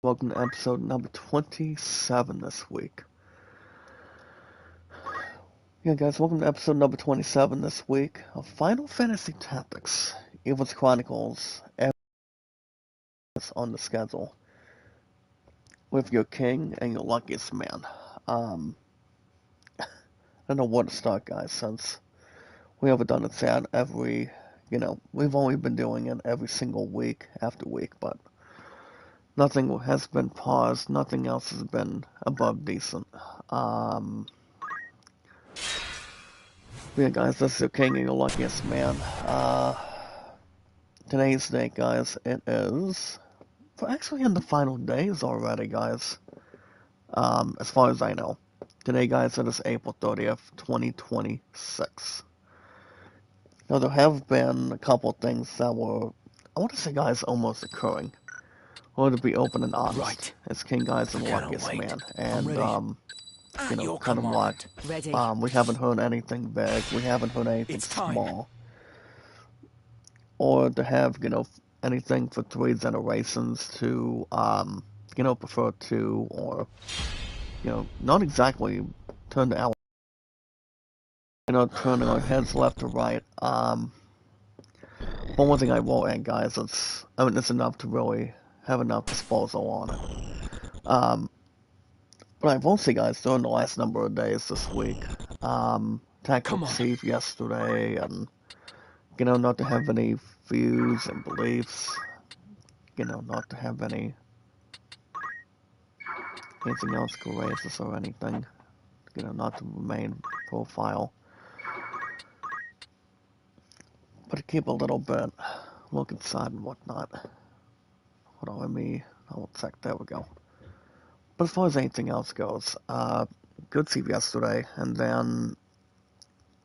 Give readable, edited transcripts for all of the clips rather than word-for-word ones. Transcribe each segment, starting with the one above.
Welcome to episode number 27 this week. Yeah, guys, welcome to episode number 27 this week of Final Fantasy Tactics, Ivalice Chronicles, on the schedule, with your king and your luckiest man. I don't know where to start, guys, since we haven't done it yet we've only been doing it every single week after week, but nothing has been paused, nothing else has been above decent. Yeah, guys, this is your king and your luckiest man. Today's date, guys, it is... We're actually in the final days already, guys. As far as I know. Today, guys, it is April 30th, 2026. Now, there have been a couple of things that were, I want to say, guys, almost occurring. Or to be open and honest. Right. It's King, guys, and the Cannot luckiest wait. man. I'm And, ready. At your kind of what... command. Ready. we haven't heard anything big. We haven't heard anything It's time. small. Or to have, anything for 3 generations to, prefer to, or, not exactly turn our, turning our heads left to right. One thing I will add, guys, it's enough to really have enough disposal on it. But I will say, guys, during the last number of days this week, Tactical Chief yesterday, and, not to have any views and beliefs, not to have anything else courageous or anything, not to remain profile, but to keep a little bit, look inside and whatnot. Hold on, I'll check, there we go. But as far as anything else goes, good Chief yesterday, and then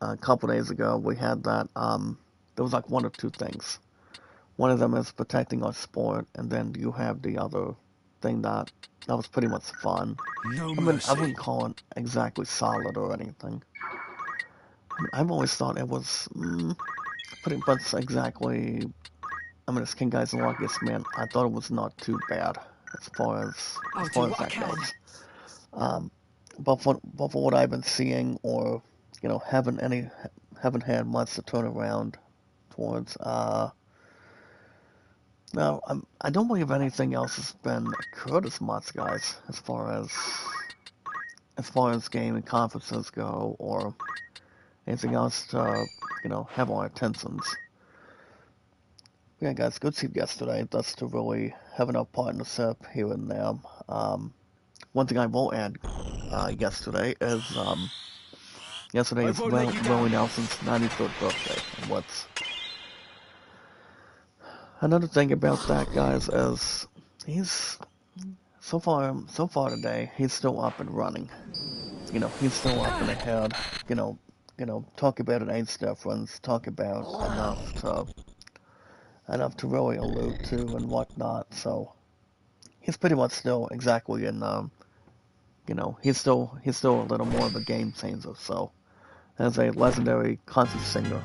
a couple days ago we had that, there was like one or two things. One of them is protecting our sport, and then you have the other thing that was pretty much fun. No mercy. I wouldn't call it exactly solid or anything. I've always thought it was pretty much exactly. It's King, guys, and luckiest man. I thought it was not too bad as far as that goes. But for what I've been seeing, or haven't had much to turn around towards. No, I don't believe anything else has been occurred as much, guys, as far as gaming conferences go, or anything else to, have our attentions. Yeah, guys, good to see you yesterday. That's to really have enough partnership here and there. One thing I will add yesterday is yesterday is Willie Nelson's 93rd birthday. And what's another thing about that, guys, is he's so far today, he's still up and running. He's still up and ahead. Talk about an age difference, talk about enough to really allude to and whatnot. So he's pretty much still exactly in he's still a little more of a game changer. So as a legendary concert singer,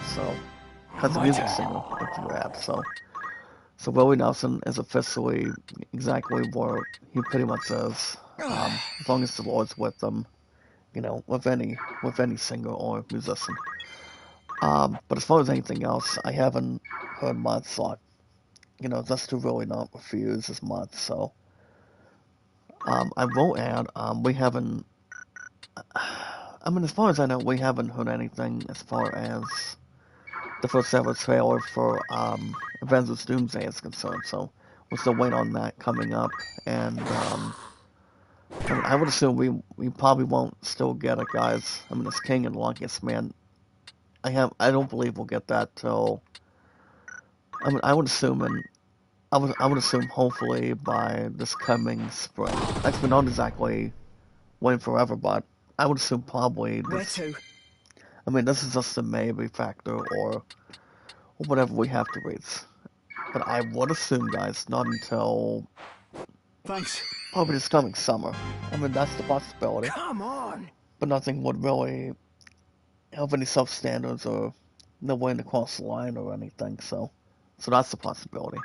concert music singer, if you add. So Willie Nelson is officially exactly where he pretty much is. As long as the Lord's with them, with any singer or musician. But as far as anything else, I haven't heard much, like, just to really not refuse as much. So I will add, we haven't. As far as I know, we haven't heard anything as far as the first ever trailer for Avengers Doomsday is concerned. So we're still waiting on that coming up, and I would assume we probably won't still get it, guys. It's King and Luckiest Man. I don't believe we'll get that till. I would assume I would assume hopefully by this coming spring. Actually, not exactly waiting forever, but I would assume probably this. This is just a maybe factor or whatever we have to reach. But I would assume, guys, not until probably this coming summer. That's the possibility. Come on. But nothing would really have any self-standards or no way to cross the line or anything. So that's the possibility.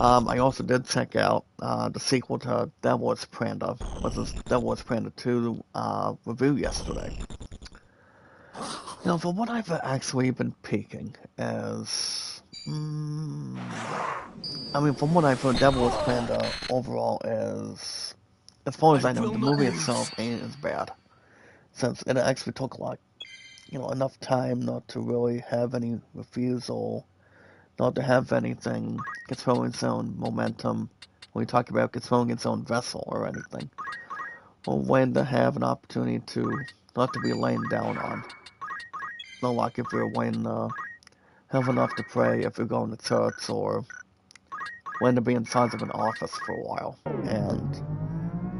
I also did check out the sequel to Devil's Pranda, was this Devil's Pranda 2 review yesterday. Now, for what I've actually been peeking is, I mean, from what I've heard, Devil's Pranda overall is, as far as I I know, will the not movie lose. itself ain't as bad, since it actually took like, enough time not to really have any refusal, not to have anything controlling its own momentum when we talk about controlling its own vessel or anything, or when to have an opportunity to not to be laying down on. Not like if you're waiting have enough to pray if you're going to church or when to be inside of an office for a while. And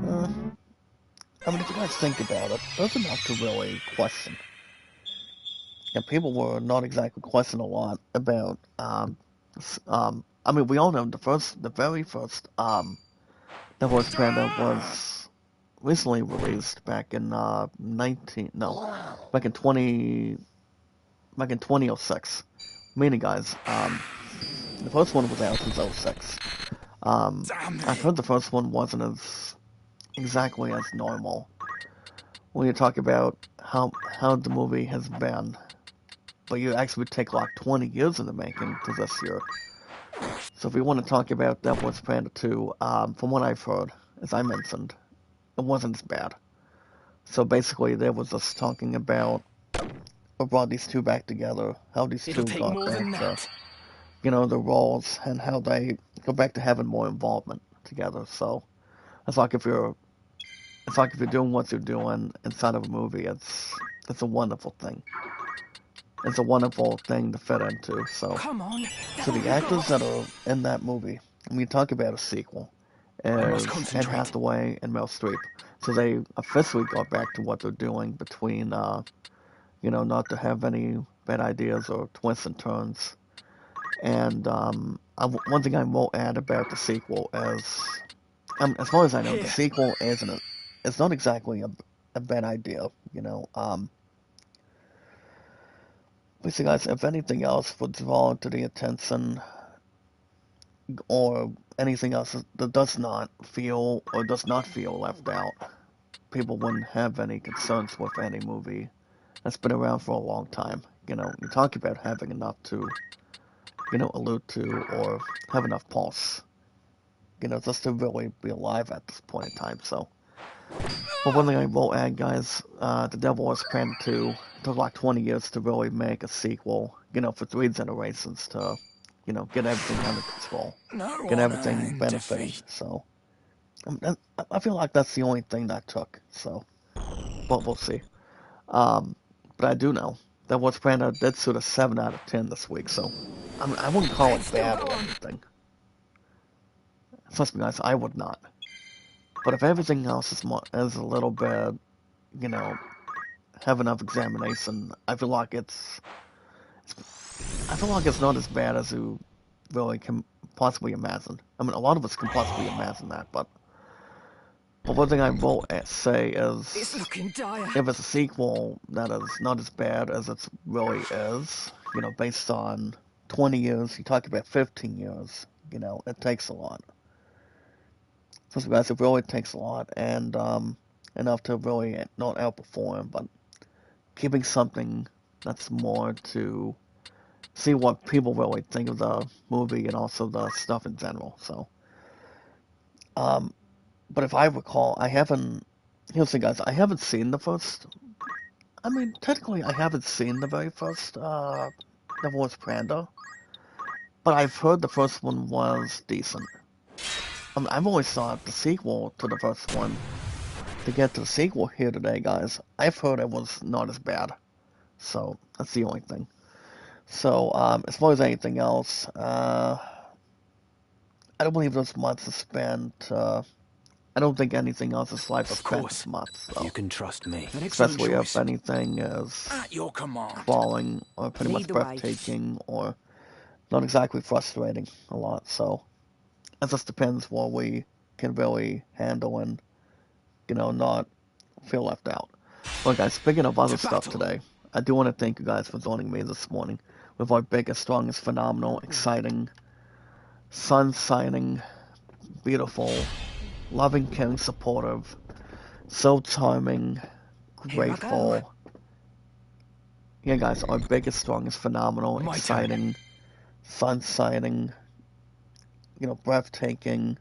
uh, I mean, if you guys think about it, there's enough to really question. And people were not exactly questioning a lot about. I mean, we all know the very first Devil's Panda was recently released back in 19 no, back in 20 back in 2006. Meaning, guys, the first one was out since '06. Damn I've it. heard the first one wasn't as exactly as normal when you talk about how the movie has been, but you actually take like 20 years in the making to this year. So if we want to talk about Devil's Panda 2, from what I've heard, as I mentioned, it wasn't as bad. So basically, there was us talking about what brought these two back together, how these It'll two take got more back than to, that. the roles, and how they go back to having more involvement together. So it's like if you're doing what you're doing inside of a movie, it's a wonderful thing. It's a wonderful thing to fit into. So, Come on. so the You go actors that on. are in that movie, when you talk about a sequel, I must is Anne concentrate. Hathaway and Meryl Streep. So they officially got back to what they're doing between, not to have any bad ideas or twists and turns. And one thing I will add about the sequel is, as far as I know, the Here. sequel isn't. It's not exactly a bad idea. Basically, guys, if anything else would draw to the attention or anything else that does not feel left out, people wouldn't have any concerns with any movie that's been around for a long time. You talk about having enough to, allude to or have enough pulse, just to really be alive at this point in time. So, but one thing I will add, guys, The Devil Wears Prada 2, it took like 20 years to really make a sequel, for three generations to, get everything under control, No get honor everything in benefiting. defeat. So, I feel like that's the only thing that took. So, but we'll see. Um, but I do know that what's Prada did suit a 7 out of 10 this week. So, I mean, I wouldn't call Let's it still bad go or on. anything. Trust me, guys, I would not. But if everything else is a little bit, you know, have enough examination, I feel like it's not as bad as you really can possibly imagine. I mean, a lot of us can possibly imagine that, but one thing I will say It's is, looking dire. if it's a sequel that is not as bad as it really is, based on 20 years, you talk about 15 years, it takes a lot. So, guys, it really takes a lot, and enough to really not outperform, but keeping something that's more to see what people really think of the movie and also the stuff in general. So, um, but if I recall, I haven't. Here's the thing, guys. I haven't seen the first. I mean, technically, I haven't seen the very first Devil Wears Prada, but I've heard the first one was decent. I've always thought the sequel to the first one. To get to the sequel here today, guys, I've heard it was not as bad. So that's the only thing. So as far as anything else, I don't believe there's much to spend. I don't think anything else is like to Of spend this course. month, You so can trust me. An excellent especially if choice. anything is At your command. crawling or pretty Lead much the way. breathtaking or not exactly frustrating a lot. So it just depends what we can really handle and not feel left out. Well, guys, speaking of other To stuff battle. today, I do want to thank you guys for joining me this morning with our biggest, strongest, phenomenal, exciting sun shining, beautiful, loving, caring, supportive, so charming, Here I go. grateful. Yeah, guys, our biggest, strongest, phenomenal, My turn. exciting, sun shining, breathtaking,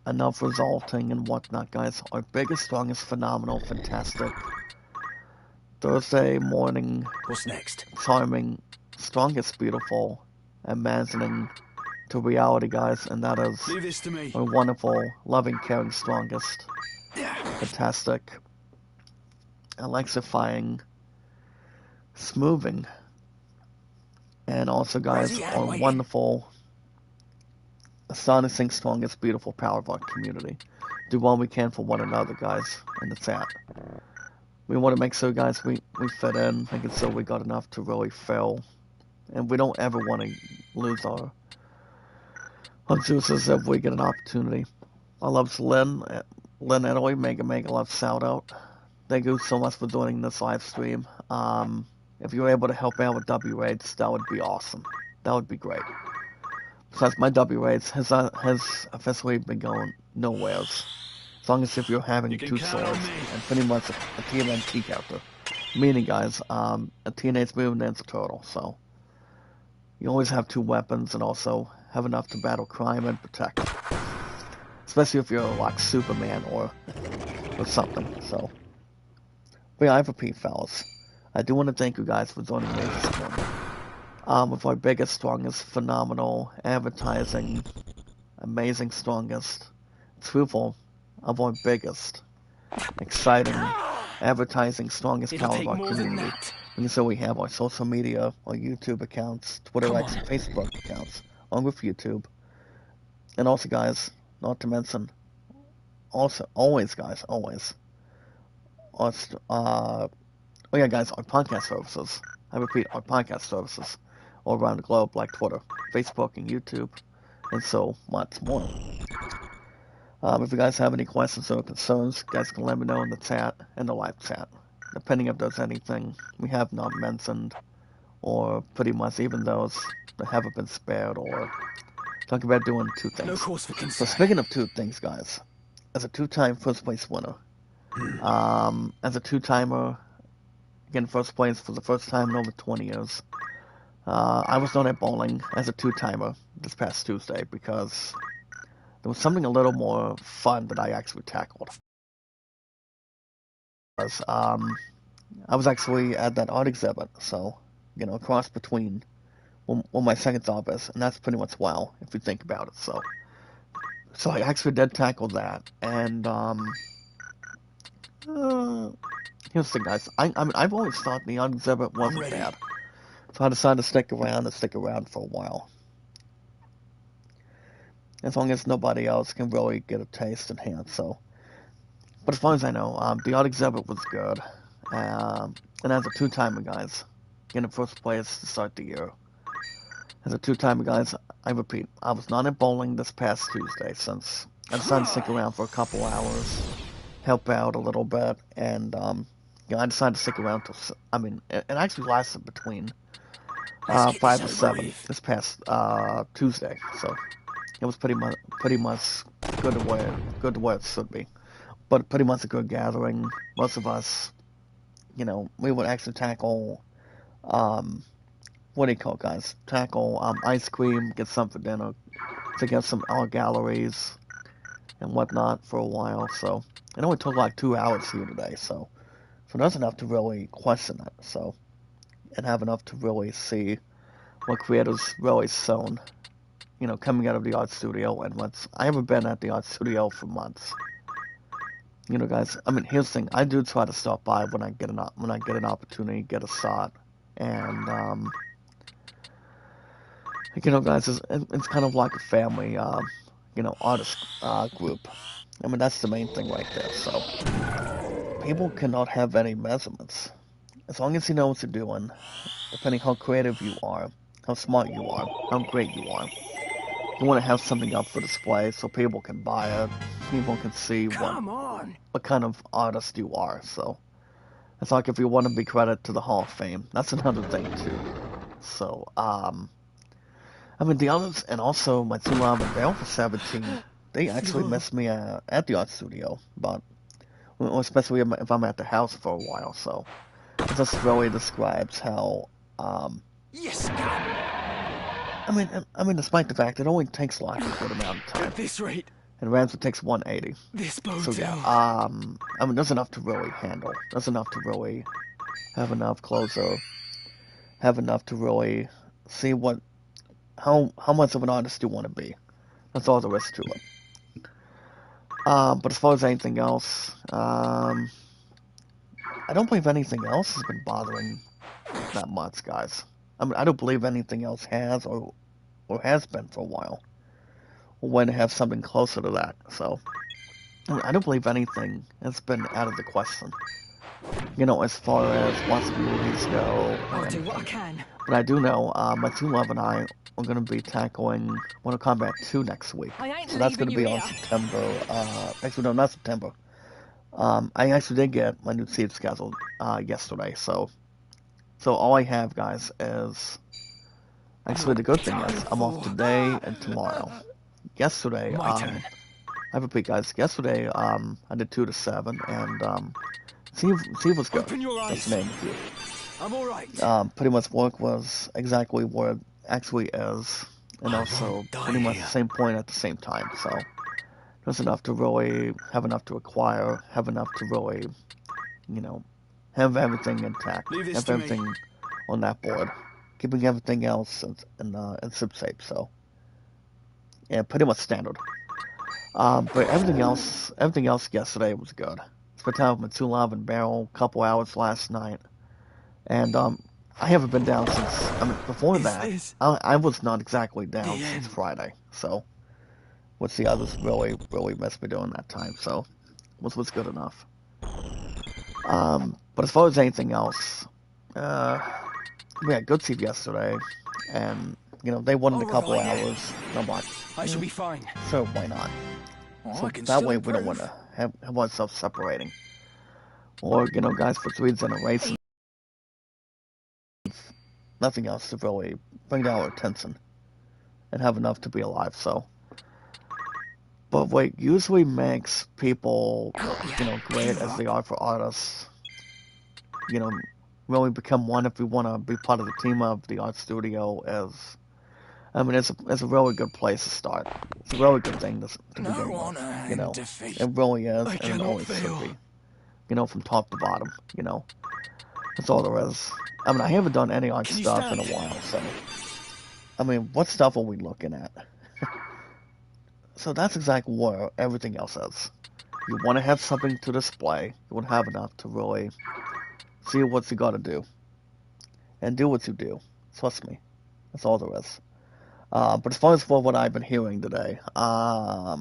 enough resulting and whatnot, guys. Our biggest, strongest, phenomenal, fantastic, Thursday morning, What's next? charming, strongest, beautiful, imagining to reality, guys, and that is Leave this to me. our wonderful, loving, caring, strongest, fantastic, electrifying, smoothing, and also, Where's guys, he at, our waiting? wonderful, astonishing, strongest, beautiful power of our community. Do all we can for one another, guys, in the chat. We want to make sure, guys, we fit in, making sure we got enough to really fill, and we don't ever want to lose our juices if we get an opportunity. I love Lynn Italy, mega love shout out. Thank you so much for joining this live stream. If you're able to help out with W rates, that would be awesome. That would be great. Besides, my W rates has officially been going nowheres. As long as if you're having two swords and pretty much a TMNT character. Meaning, guys, a Teenage Mutant Ninja Turtle. So you always have two weapons and also have enough to battle crime and protect. Especially if you're like Superman or something. So, but yeah, I repeat, fellas. I do want to thank you guys for joining me this morning. With our biggest, strongest, phenomenal, advertising, amazing, strongest, truthful, of our biggest, exciting, advertising, strongest It'll power of take our more than community. that. And so we have our social media, our YouTube accounts, Twitter Come likes, on. and Facebook accounts, along with YouTube. And also, guys, not to mention, also, always, guys, always, us, oh yeah, guys, our podcast services. I repeat, our podcast services all around the globe, like Twitter, Facebook, and YouTube, and so much more. If you guys have any questions or concerns, you guys can let me know in the chat, in the live chat. Depending if there's anything we have not mentioned, or pretty much even those that haven't been spared, or talking about doing two No things. cause for So concern. speaking of two things, guys, as a two-time first place winner, as a two-timer, again, first place for the first time in over 20 years, I was known at bowling as a two-timer this past Tuesday because there was something a little more fun that I actually tackled. I was actually at that art exhibit, so, a cross between what my second job is, and that's pretty much wow, if you think about it, so I actually did tackle that, and, here's the thing, guys, I mean, I've always thought the art exhibit I'm wasn't ready. bad, so I decided to stick around for a while, as long as nobody else can really get a taste in hand, so, but as far as I know, the art exhibit was good, and as a two-timer, guys, in first place to start the year. As a two-timer, guys, I repeat, I was not at bowling this past Tuesday since I decided to stick around for a couple hours, help out a little bit, and I decided to stick around till, I mean, it actually lasted between Let's get 5 this to over 7 with. this past Tuesday, so it was pretty much good to where it should be. But pretty much a good gathering. Most of us, we would actually tackle, um, what do you call it, guys? Tackle ice cream, get some for dinner, check out some art galleries and whatnot for a while. So it only took like 2 hours here today. So that's enough to really question it. So and have enough to really see what creators really shown. Coming out of the art studio and what's I haven't been at the art studio for months. Guys. I mean, here's the thing. I do try to stop by when I get an opportunity, get a shot, and guys, it's kind of like a family, artist group. I mean, that's the main thing right there. So people cannot have any measurements as long as you know what you're doing. Depending how creative you are, how smart you are, how great you are. You want to have something up for display so people can buy it. People can see Come on. what kind of artist you are. So it's like if you want to be credited to the Hall of Fame, that's another thing too. So I mean, the others, and also my two love and Bell for 17, they actually miss me at the art studio, but well, especially if I'm at the house for a while. So it just really describes how, um, Yes, I mean, despite the fact it only takes like a good amount of time, at this rate, and Ramsey takes 180. this So bodes yeah, ill. I mean, there's enough to really handle. There's enough to really have enough closer, have enough to really see how much of an artist you want to be. That's all there is to it. But as far as anything else, I don't believe anything else has been bothering that much, guys. I mean, I don't believe anything else has or has been for a while. Or when to have something closer to that. So I mean, I don't believe anything has been out of the question. As far as watching movies go or I'll do what I anything. can. But I do know my team love and I are going to be tackling Mortal Kombat 2 next week. I ain't So that's going leaving to you be on here. September. Actually, no, not September. I actually did get my new seat scheduled yesterday. So all I have, guys, is actually the good thing is I'm off Fool. today and tomorrow. Yesterday, My turn. I repeat, guys. Yesterday, I did 2 to 7, and Steve was good. Open your Just to eyes. name a few. I'm all right. Pretty much work was exactly where it actually is, and I also won't die pretty much the here. same point at the same time. So there's enough to really have enough to acquire, have enough to really, you know, have everything intact, Leave this have to me. everything on that board, keeping everything else in SipSafe. So yeah, pretty much standard. But everything else yesterday was good. Spent time with Matulov and Barrel, a couple hours last night, and I haven't been down since. I mean, before Is that, this I was not exactly down the since end? Friday. So, which the others really missed me during that time. So, was good enough. But as far as anything else, uh, we had good sleep yesterday, and they won in Au a couple revoir. hours. And I'm like, I shall be fine. so why not? Oh, I So can that still way we don't want improve. to have ourselves separating. Or, guys, for Swedes and a race, nothing else to really bring down our attention and have enough to be alive. So, but what usually makes people, great as Give they up. are for artists, you know, really become one if we want to be part of the team of the art studio is, I mean, it's a really good place to start. It's a really good thing to No begin with, honor you in know. defeat. It really is, I and it cannot always should fail. be, from top to bottom. That's all there is. I mean, I haven't done any art Can you stuff in a stand? while, so, I mean, what stuff are we looking at? So that's exactly where everything else is. You want to have something to display. You want to have enough to really see what you got to do and do what you do. Trust me, that's all there is. But as far as for what I've been hearing today, I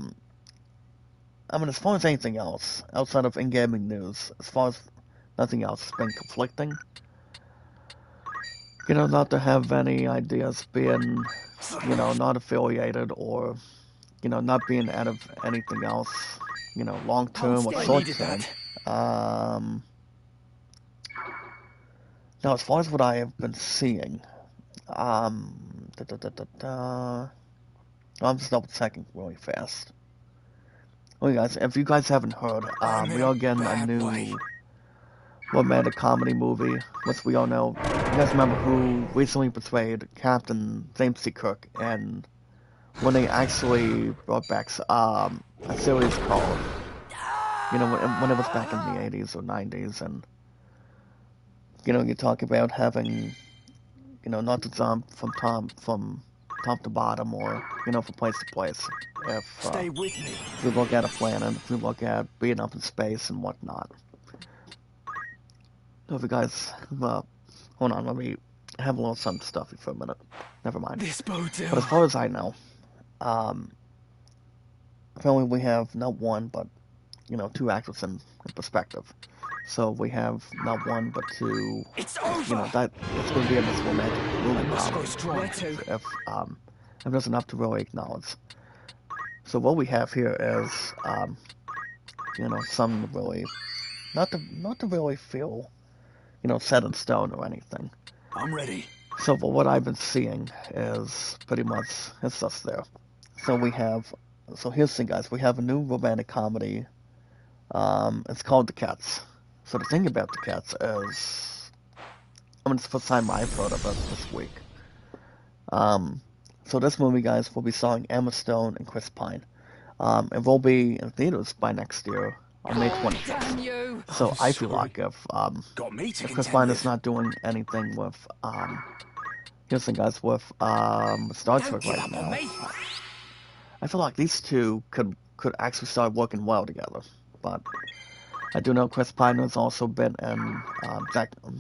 mean, as far as anything else outside of in-gaming news, as far as nothing else has been conflicting. Not to have any ideas being, not affiliated or not being out of anything else, long term or I short needed term. that. Um, Now, as far as what I have been seeing, da, da, da, da, da, I'm just double checking really fast. Oh, guys, if you guys haven't heard, I'm in we a are getting a bad way. new romantic comedy movie, which we all know. You guys remember who recently portrayed Captain James C. Cook, and when they actually brought back a series called, when it was back in the 80s or 90s, and you talk about having, not to jump from top to bottom or from place to place. Stay with me. If we look at a planet, if we look at being up in space and whatnot. So if you guys, hold on, let me have a little something stuffy for a minute. Never mind. This bodes But ill. as far as I know, um, apparently we have not one but two actors in perspective. So we have not one but two. It's over. That it's going to be in this I romantic must grow comedy. strong. Where to? If there's enough to really acknowledge. So what we have here is some really not to really feel set in stone or anything. I'm ready. So for what I've been seeing is pretty much it's just there. So we have, so here's the thing, guys. We have a new romantic comedy. It's called The Cats. So the thing about The Cats is, I mean, it's the first time I've heard of it this week. Um, so this movie, guys, will be starring Emma Stone and Chris Pine. It will be in theaters by next year on May Oh, 25th. damn you! So I'm I feel sorry. like Got me to if Chris contend Pine is with. not doing anything with here's the thing, guys, with Star Don't Trek give right up on now, me. I feel like these two could actually start working well together. But I do know Chris Pine has also been in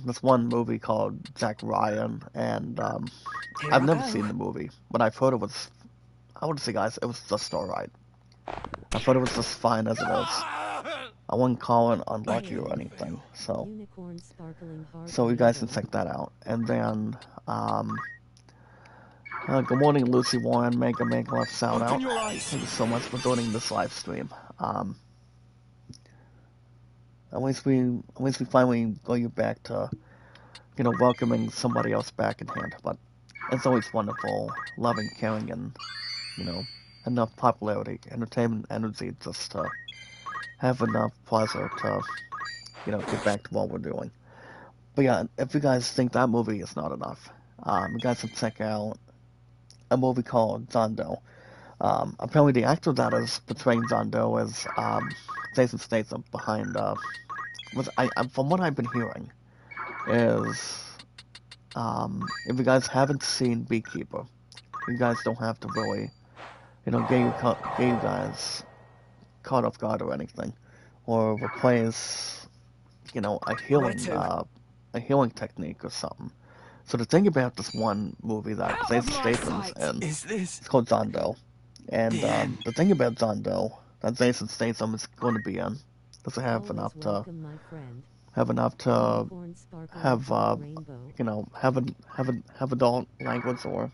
this one movie called Jack Ryan, and Here I've I never go. seen the movie, but I've heard it was. I would say, guys, it was just alright. I thought it was just fine as it is. I wouldn't call it I unlucky or knew anything. you. So you guys can check that out. And then, good morning, Lucy Warren. Make a left shout Open out. your eyes. Thank you so much for joining this live stream. At least we finally go you back to, welcoming somebody else back in hand. But it's always wonderful, loving, caring, and, you know, enough popularity, entertainment, energy just to have enough pleasure to, get back to what we're doing. But yeah, if you guys think that movie is not enough, you guys should check out a movie called John Doe. Apparently, the actor that is portraying John Doe is Jason Statham behind. From what I've been hearing, is if you guys haven't seen Beekeeper, you guys don't have to really, get you guys caught off guard or anything, or replace, Where to? a healing technique or something. So the thing about this one movie that Out of Jason my Statham's sight. in, Is this it's called John Doe. And the end? the thing about John Doe that Jason Statham is going to be in doesn't have enough to have have adult language or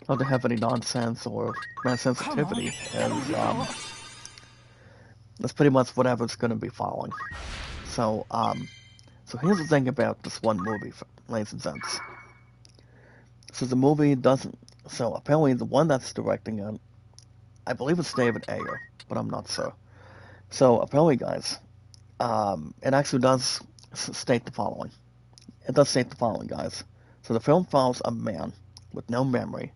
not to have any nonsense or mass Come on. sensitivity, Don't as give up. that's pretty much whatever it's going to be following. So so here's the thing about this one movie, ladies and gents. So the movie doesn't. So apparently the one that's directing it, I believe it's David Ayer, but I'm not sure. So apparently, guys, it actually does state the following. It does state the following, guys. So the film follows a man with no memory,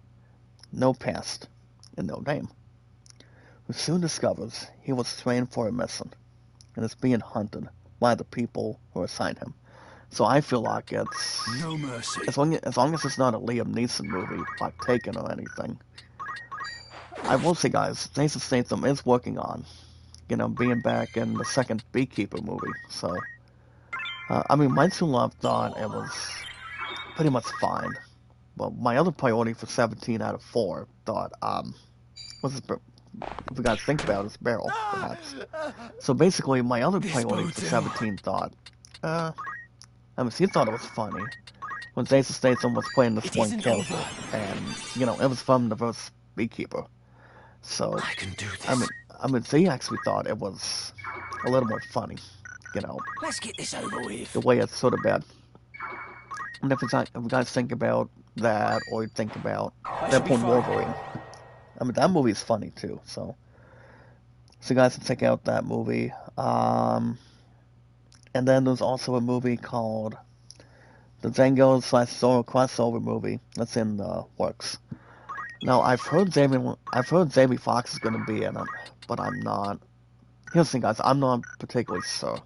no past, and no name, who soon discovers he was trained for a mission and is being hunted by the people who assigned him. So I feel like it's No mercy. as long as it's not a Liam Neeson movie like Taken or anything. I will say, guys, Jason Statham is working on, being back in the second Beekeeper movie. So, I mean, my true love thought it was pretty much fine. Well, my other priority for 17 out of 4 thought, was if you guys think about it, it's Barrel, perhaps. So basically, my other This priority for bodes ill. 17 thought, I mean, she thought it was funny when Jason Statham was playing this It one isn't character, over. and it was from the first Beekeeper. So, I can do I this. mean, she actually thought it was a little more funny, you know, Let's get this over the with. way it's sort of bad. And if you guys think about that, or you think about I shall be Deadpool and fine. Wolverine, I mean, that movie is funny too. So you guys can check out that movie. And then there's also a movie called the Django/Zorro crossover movie that's in the works. Now Jamie Foxx is going to be in it, but I'm not. Here's the thing, guys. I'm not particularly sure.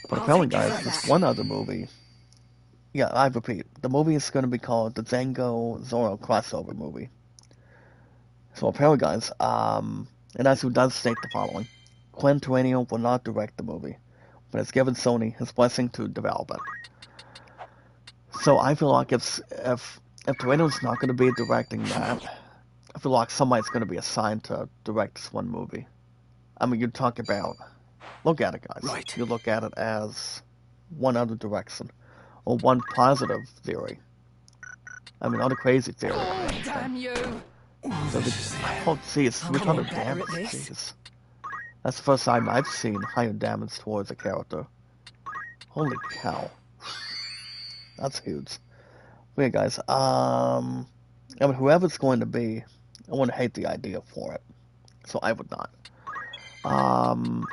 But I'll apparently, take care guys, of there's that. one other movie. Yeah, I repeat, the movie is going to be called the Django Zorro crossover movie. So apparently, guys, it actually does state the following: Quentin Tarantino will not direct the movie, but has given Sony his blessing to develop it. So I feel like if Tarantino's not going to be directing that, I feel like somebody's going to be assigned to direct this one movie. I mean, you talk about look at it, guys. Right. You look at it as one other direction or one positive theory. I mean, not a crazy theory or anything. Damn you. So oh, geez, Come 300 on, better damage. at this. Jeez, that's the first time I've seen higher damage towards a character. Holy cow, that's huge. Yeah, guys. I mean, whoever it's going to be, I wouldn't hate the idea for it. So I would not. Um,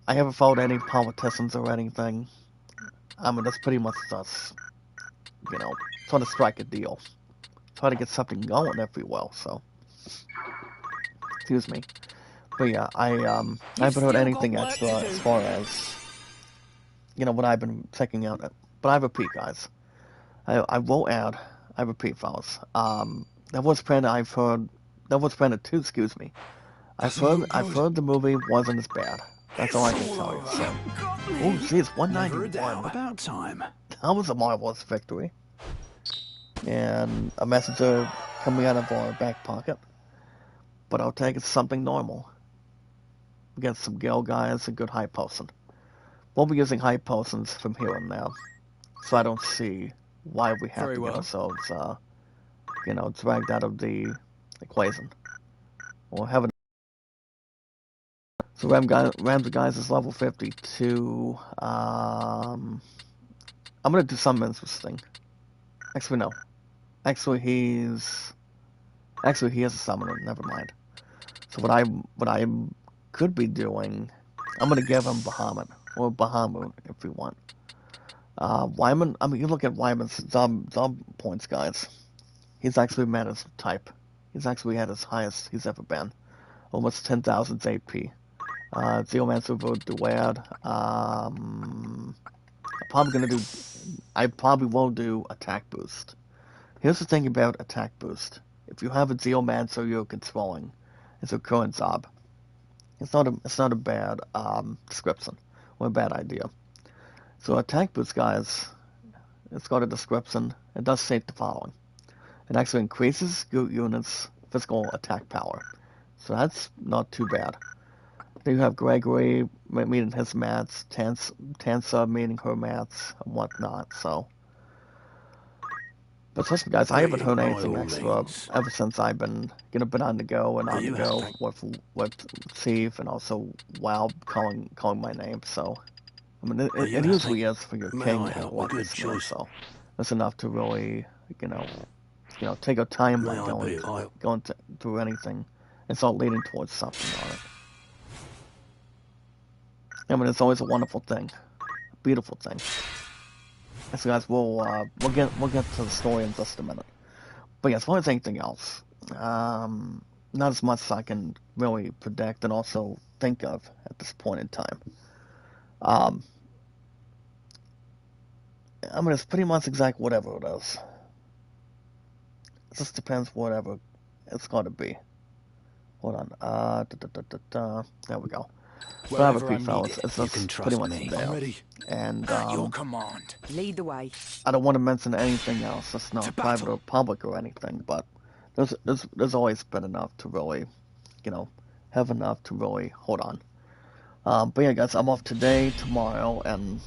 I haven't followed any politicians or anything. I mean, that's pretty much just, trying to strike a deal, try to get something going, if you will. So, excuse me. But yeah, I You've haven't heard still got anything work to extra as do. far as what I've been checking out. But I repeat, guys, I will add, I repeat, fellas. That was Planet I've heard. That was Planet 2. Excuse me. Doesn't look I've good. heard the movie wasn't as bad. That's all It's I can all tell you. over. So, Got oh, me. geez, Never a doubt. 191. About time. That was a marvelous victory. And a messenger coming out of our back pocket. But I'll take it something normal. We got some Gale guys and good high potion. We'll be using high potions from here on now. So I don't see why we have Very to get well. ourselves, dragged out of the equation. Or have So Ramsey guys is level 52. I'm gonna do something interesting. Actually, no. Actually, he is a summoner. Never mind. So what I could be doing, I'm gonna give him Bahamut or Bahamut if we want. Wyman. I mean, you look at Wyman's zob points, guys. He's actually met his type. He's actually at his highest he's ever been. Almost 10,000 AP. Zeomancer will Duad. Probably gonna do. I probably will do attack boost. Here's the thing about attack boost. If you have a Zeomancer you're controlling, it's a current Zob. It's not a bad description or a bad idea. So attack boost, guys, it's got a description. It does state the following. It actually increases your unit's physical attack power. So that's not too bad. Then you have Gregory meeting his mats, Tansa meeting her mats, and whatnot. So, but trust me, guys, I haven't Be heard by anything all extra means. ever since I've been been on the go and Do on the you have go to? with Steve and also WoW calling my name. So, I mean, Are it you happy? usually is for your May king I or help? A good luckiest man. choice. So, that's enough to really, you know, take your time by May I be? I. through anything and start leading towards something on it. I mean, it's always a wonderful thing, a beautiful thing. So, guys, we'll get to the story in just a minute. But yeah, as far as anything else, not as much as I can really predict and also think of at this point in time. Um, I mean, it's pretty much exactly whatever it is. It just depends whatever it's going to be. Hold on. There we go. But I have a Wherever few I'm fellas. needed, It's you can just pretty trust much me. I'm there. ready. And At your command. Lead the way. I don't want to mention anything else that's To not private battle. or public or anything, but there's always been enough to really, you know, have enough to really hold on. But yeah, guys, I'm off today, tomorrow, and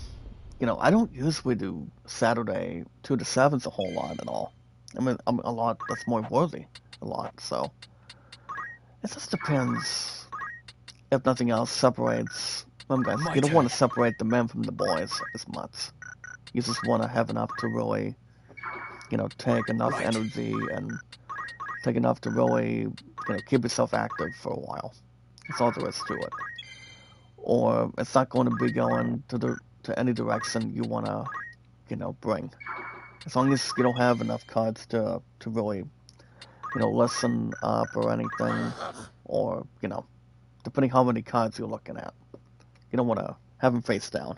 I don't usually do Saturday 2 to 7s a whole lot at all. I mean, I'm a lot that's more worthy, a lot. So it just depends. If nothing else separates them, guys. My You don't turn. want to separate the men from the boys as much. You just want to have enough to really, take enough Right. energy and take enough to really, keep yourself active for a while. That's all there is to it. Or it's not going to be going to any direction you want to, bring. As long as you don't have enough cards to really, listen up or anything, or depending how many cards you're looking at, you don't want to have them face down.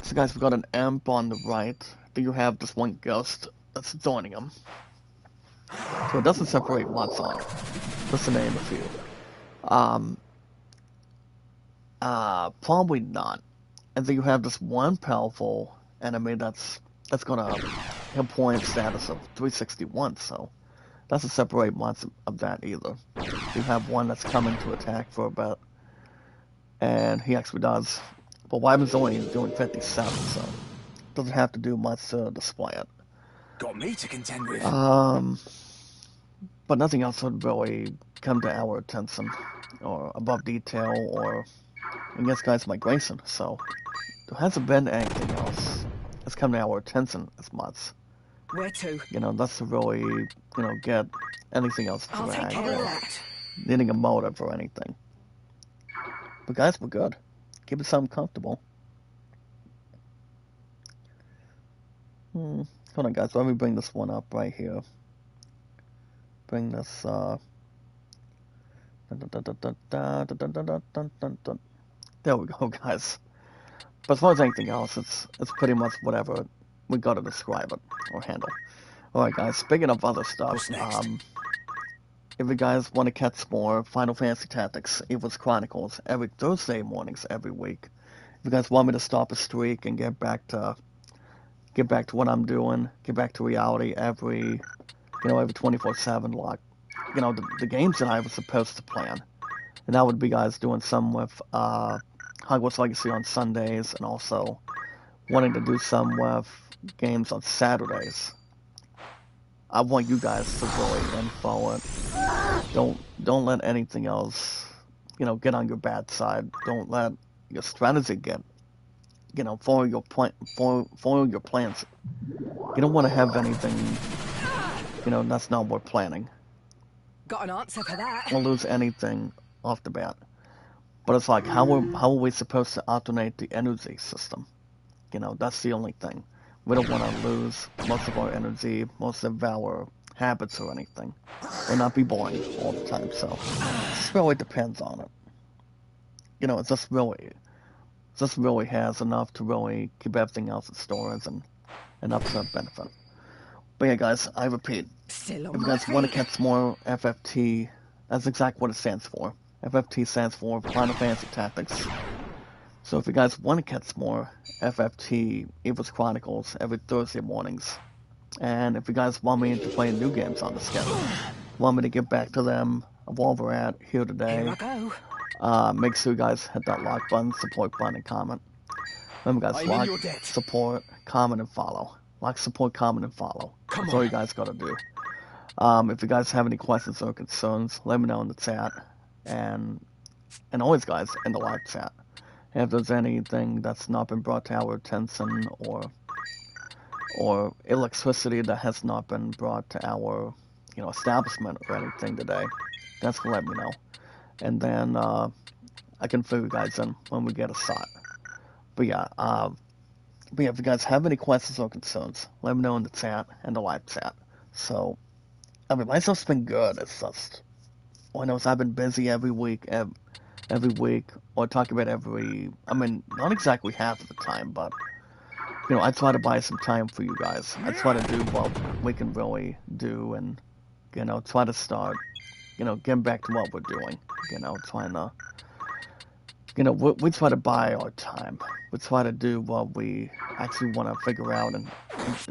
So guys, we've got an amp on the right. Then you have this one ghost that's joining him. So it doesn't separate lots off. Just to name a few. Um, probably not. And then you have this one powerful enemy that's gonna hit point status of 361. So doesn't separate much of that either. You have one that's coming to attack for a bit, and he actually does. But Wyvern's only doing 57, so doesn't have to do much to display it. Got me to contend with. But nothing else would really come to our attention, or above detail, or I guess guys migration. So there hasn't been anything else that's come to our attention as much. Where to? You know, that's to really, you know, get anything else I'll take dragged care of or that. needing a motive or anything. But guys, we're good. Keep it something comfortable. Hold on, guys. Let me bring this one up right here. Bring this. There we go, guys. But as far as anything else, it's pretty much whatever we gotta describe it or handle. All right, guys. Speaking of other stuff, What's next? if you guys want to catch more Final Fantasy Tactics, Ivalice Chronicles every Thursday mornings every week. If you guys want me to stop a streak and get back to what I'm doing, get back to reality every 24/7, like the games that I was supposed to plan, and that would be guys doing some with Hogwarts Legacy on Sundays, and also wanting to do some with games on Saturdays. I want you guys to really info it. Don't let anything else, get on your bad side. Don't let your strategy get, foil your plans. You don't want to have anything, that's not worth planning. Got an answer for that. Don't lose anything off the bat. But it's like, how are we supposed to alternate the energy system? That's the only thing. We don't want to lose most of our energy, most of our habits or anything. Or not be boring all the time. So it just really depends on it. It just really has enough to really keep everything else in stores and up to benefit. But yeah, guys, I repeat, Still on if you my guys want to feet. catch more FFT, that's exactly what it stands for. FFT stands for Final Fantasy Tactics. So if you guys want to catch more FFT Ivalice Chronicles every Thursday mornings, and if you guys want me to play new games on the schedule, want me to get back to them, while we're at here Here today, I go. make sure you guys hit that like button, support button, and comment. Remember, guys, I'm in like, your debt. support, comment, and follow. Like, support, comment, and follow. Come That's all on. you guys gotta do. If you guys have any questions or concerns, let me know in the chat, and always, guys, in the live chat. If there's anything that's not been brought to our attention, or electricity that has not been brought to our establishment or anything today, that's gonna let me know, and then I can fill you guys in when we get a shot. But yeah, if you guys have any questions or concerns, let me know in the chat and the live chat. So I mean, my stuff's been good. It's just, all I know is I've been busy every week, every week, or talking about I mean, not exactly half of the time, but, I try to buy some time for you guys. I try to do what we can really do and, try to start, getting back to what we're doing, trying to, we try to buy our time. We try to do what we actually want to figure out and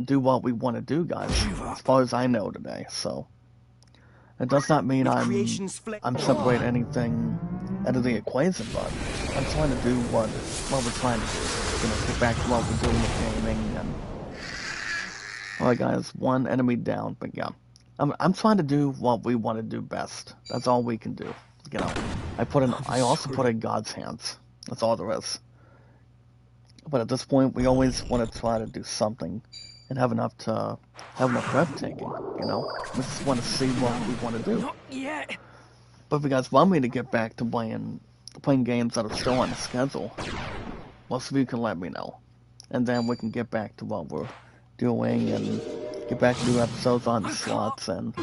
do what we want to do, guys, as far as I know today, so. It does not mean With I'm creation's flame. separating anything out of the equation, but I'm trying to do what we're trying to do. Get back to what we're doing with gaming. And all right, guys, one enemy down, but yeah, I'm trying to do what we want to do best. That's all we can do. I also put it in God's hands. That's all there is. But at this point, we always want to try to do something and have enough breathtaking. We just want to see what we want to do. Not yet. But if you guys want me to get back to playing games that are still on the schedule, most of you can let me know, and then we can get back to what we're doing and get back to new episodes on the slots and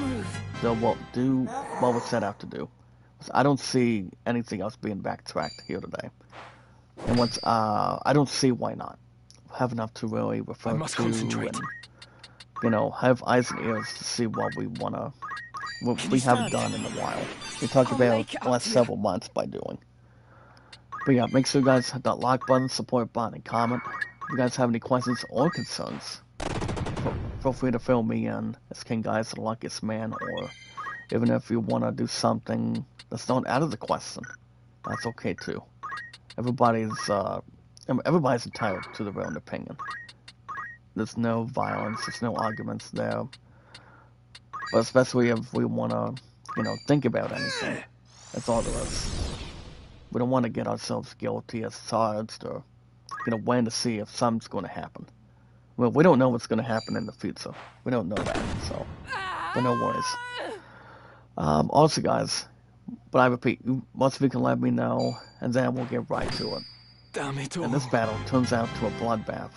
do what we're set out to do. I don't see anything else being backtracked here today, and I don't see why not. Have enough to really refer I must to concentrate. and have eyes and ears to see what we you haven't stand? done in a while. We talked I'll about make it the up last to you. several months by doing. But yeah, make sure you guys hit that like button, support button, and comment. If you guys have any questions or concerns, feel free to fill me in as King Guys the Luckiest Man, or even if you want to do something that's not out of the question, that's okay too. Everybody's entitled to their own opinion. There's no violence, there's no arguments there. But especially if we want to, think about anything. That's all there is. We don't want to get ourselves guilty as charged or, waiting to see if something's going to happen. Well, we don't know what's going to happen in the future. We don't know that, so but no worries. Also, guys, but I repeat, once you can let me know, and then we'll get right to it. Damn it all. And this battle turns out to a bloodbath.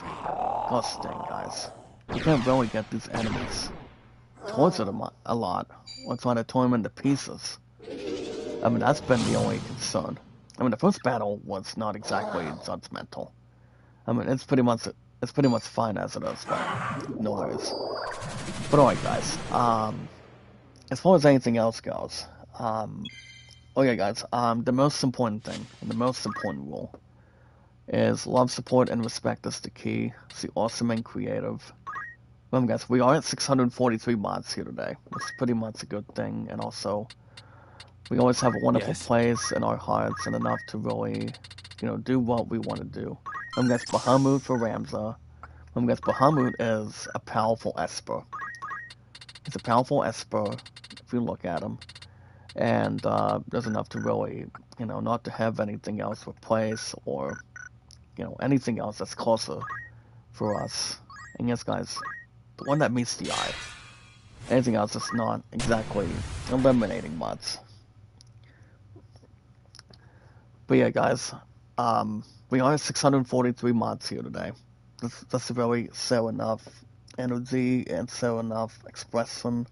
Gosh dang, guys. You can't really get these enemies. Torture them a lot, or try to turn them into pieces. I mean, that's been the only concern. I mean, the first battle was not exactly judgmental. I mean, it's pretty much fine as it is, but no worries. But alright, guys. As far as anything else goes, okay, guys. The most important thing, and the most important rule, is love, support, and respect is the key. It's the awesome and creative. Remember, guys, we are at 643 mods here today. It's pretty much a good thing, and also, we always have a wonderful place in our hearts and enough to really, do what we want to do. Remember, guys, Bahamut for Ramza. Remember, guys, Bahamut is a powerful Esper. He's a powerful Esper, if you look at him. And there's enough to really, not to have anything else replace or, anything else that's closer for us. And yes, guys, the one that meets the eye. Anything else is not exactly eliminating mods. But yeah, guys, we are at 643 mods here today. That's really so enough energy and so enough expression.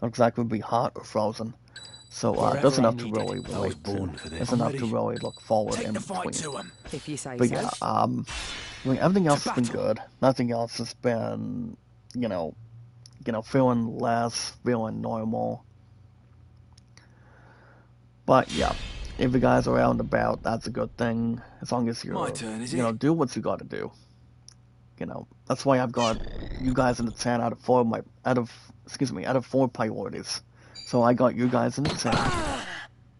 Not exactly be hot or frozen. So there's enough to really relate to. There's enough to really look forward in between. If you say But so. yeah, I mean, everything else has been good. Nothing else has been, feeling less, feeling normal. But yeah, if you guys are out and about, that's a good thing. As long as you're, My turn, is it? do what you got to do. That's why I've got you guys in the 10 out of 4 priorities. So I got you guys in the 10.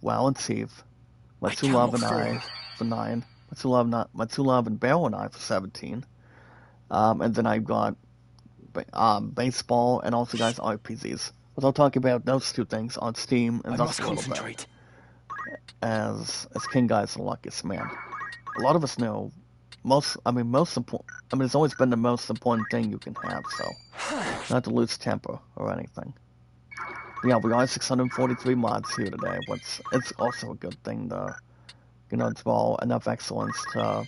Wow and Steve. My two love and I for 9. My two love and Barrel and I for 17. And then I've got baseball and also guys RPGs. But I'll talk about those two things on Steam and just a little bit. As King Guy's the luckiest man. A lot of us know most important. I mean, it's always been the most important thing you can have. So, not to lose temper or anything. But yeah, we are 643 mods here today. It's also a good thing to, draw enough excellence to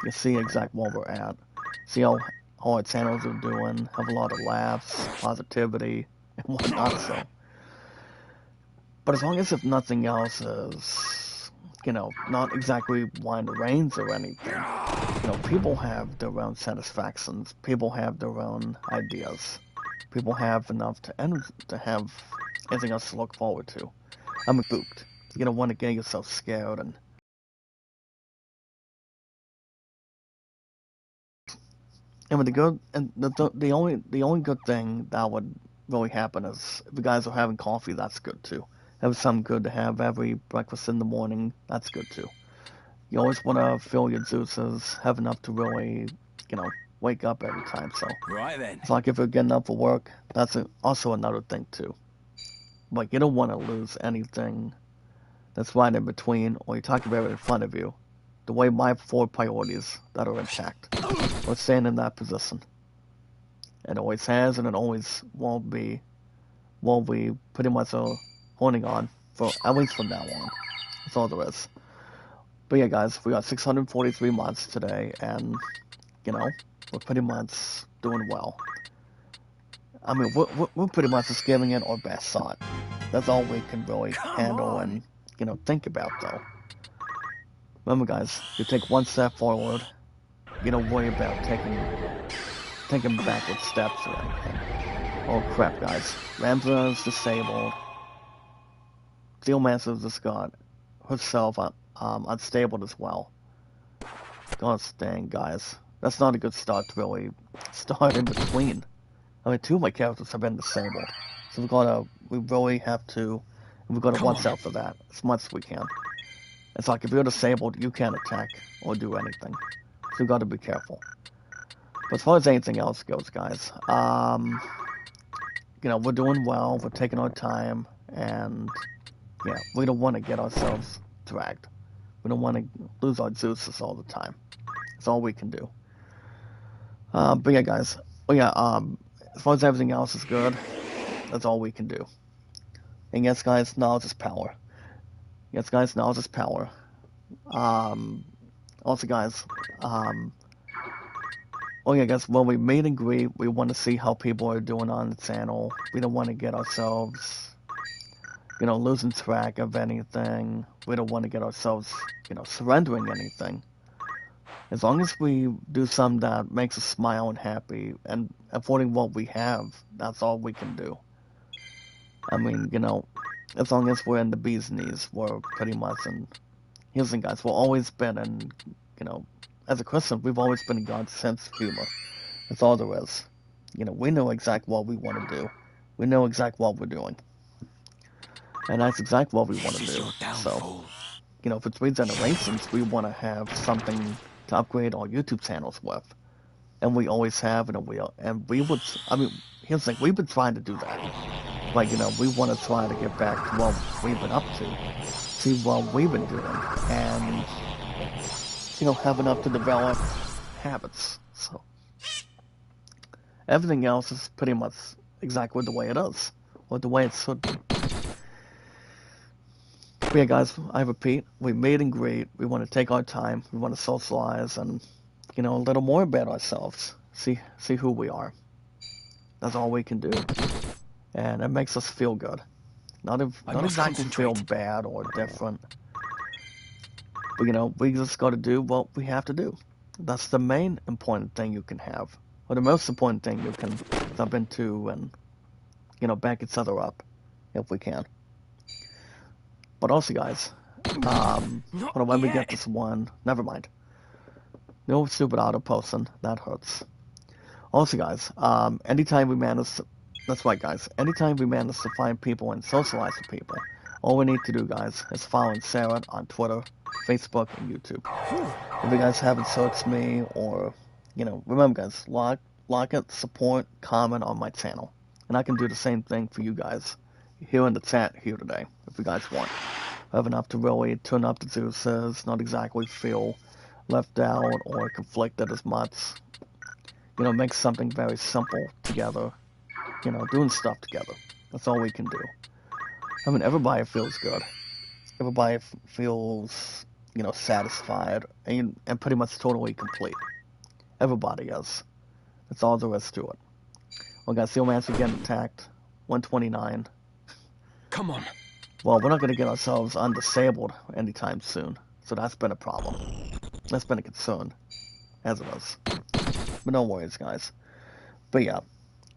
see exact where we're at. See how our channels are doing. Have a lot of laughs, positivity, and whatnot. So. But as long as if nothing else is, not exactly blind reins or anything, people have their own satisfactions. People have their own ideas. People have enough to have anything else to look forward to. I'm spooked. You don't want to get yourself scared and. And the only good thing that would really happen is if you guys are having coffee, that's good too. Have something good to have every breakfast in the morning, that's good too. You always want to fill your juices, have enough to really, wake up every time. So, right then. It's like if you're getting up for work, that's also another thing too. Like you don't want to lose anything that's right in between, or you're talking about it in front of you. The way my 4 priorities that are intact, or staying in that position. It always has, and it always won't be pretty much holding on for at least from now on. That's all there is. But yeah, guys, we got 643 mods today, and we're pretty much doing well. I mean, we're pretty much just giving it our best shot. That's all we can really handle and think about, though. Remember, guys, you take one step forward. You don't worry about taking backward steps or anything. Oh crap, guys! Ramza is disabled. Steelmancer just got herself unstable as well. Gosh dang, guys. That's not a good start to really start in between. I mean, 2 of my characters have been disabled. So we really have to, we've got to watch out for that as much as we can. It's like if you're disabled, you can't attack or do anything. So we've got to be careful. But as far as anything else goes, guys, we're doing well, we're taking our time, and yeah, we don't want to get ourselves dragged. We don't want to lose our juices all the time. That's all we can do. But yeah, guys, But yeah, as far as everything else is good, that's all we can do. And yes, guys, knowledge is power. Yes, guys, knowledge is power. Um, Also, guys, oh yeah, guys, when we meet and greet, we want to see how people are doing on the channel. We don't want to get ourselves, losing track of anything. We don't want to get ourselves, surrendering anything. As long as we do something that makes us smile and happy and affording what we have, that's all we can do. I mean, as long as we're in the bee's knees, we're pretty much in. Here's the thing, guys, we've always been in, as a Christian, we've always been in God's sense of humor. That's all there is. We know exactly what we want to do. We know exactly what we're doing. And that's exactly what we want to do. So, for 3 generations, we want to have something to upgrade our YouTube channels with. And we always have, and we would, I mean, here's the thing, we've been trying to do that. Like, we want to try to get back to what we've been up to, see what we've been doing, and, have enough to develop habits. So, everything else is pretty much exactly the way it is, or the way it should be. But yeah, guys, I repeat, we meet and greet, we want to take our time, we want to socialize, and, a little more about ourselves, see who we are. That's all we can do. And it makes us feel good. Not exactly feel bad or different. But, we just got to do what we have to do. That's the main important thing you can have. Or the most important thing you can jump into and, back each other up, if we can. But also, guys, hold on, let me get this one. Never mind. No stupid auto posting. That hurts. Also, guys, anytime we manage to, that's right, guys, anytime we manage to find people and socialize with people, all we need to do, guys, is follow Sarah on Twitter, Facebook, and YouTube. If you guys haven't searched me, or, remember, guys, like it, support, comment on my channel. And I can do the same thing for you guys here in the chat here today, if you guys want. I have enough to really turn up the juices, not exactly feel left out or conflicted as much. Make something very simple together. Doing stuff together. That's all we can do. I mean, everybody feels good. Everybody feels, satisfied and pretty much totally complete. Everybody is. That's all there is to it. Well, guys, Seal Man's getting attacked. 129. Come on. Well, we're not going to get ourselves undisabled anytime soon. So that's been a problem. That's been a concern. As it is. But no worries, guys. But yeah.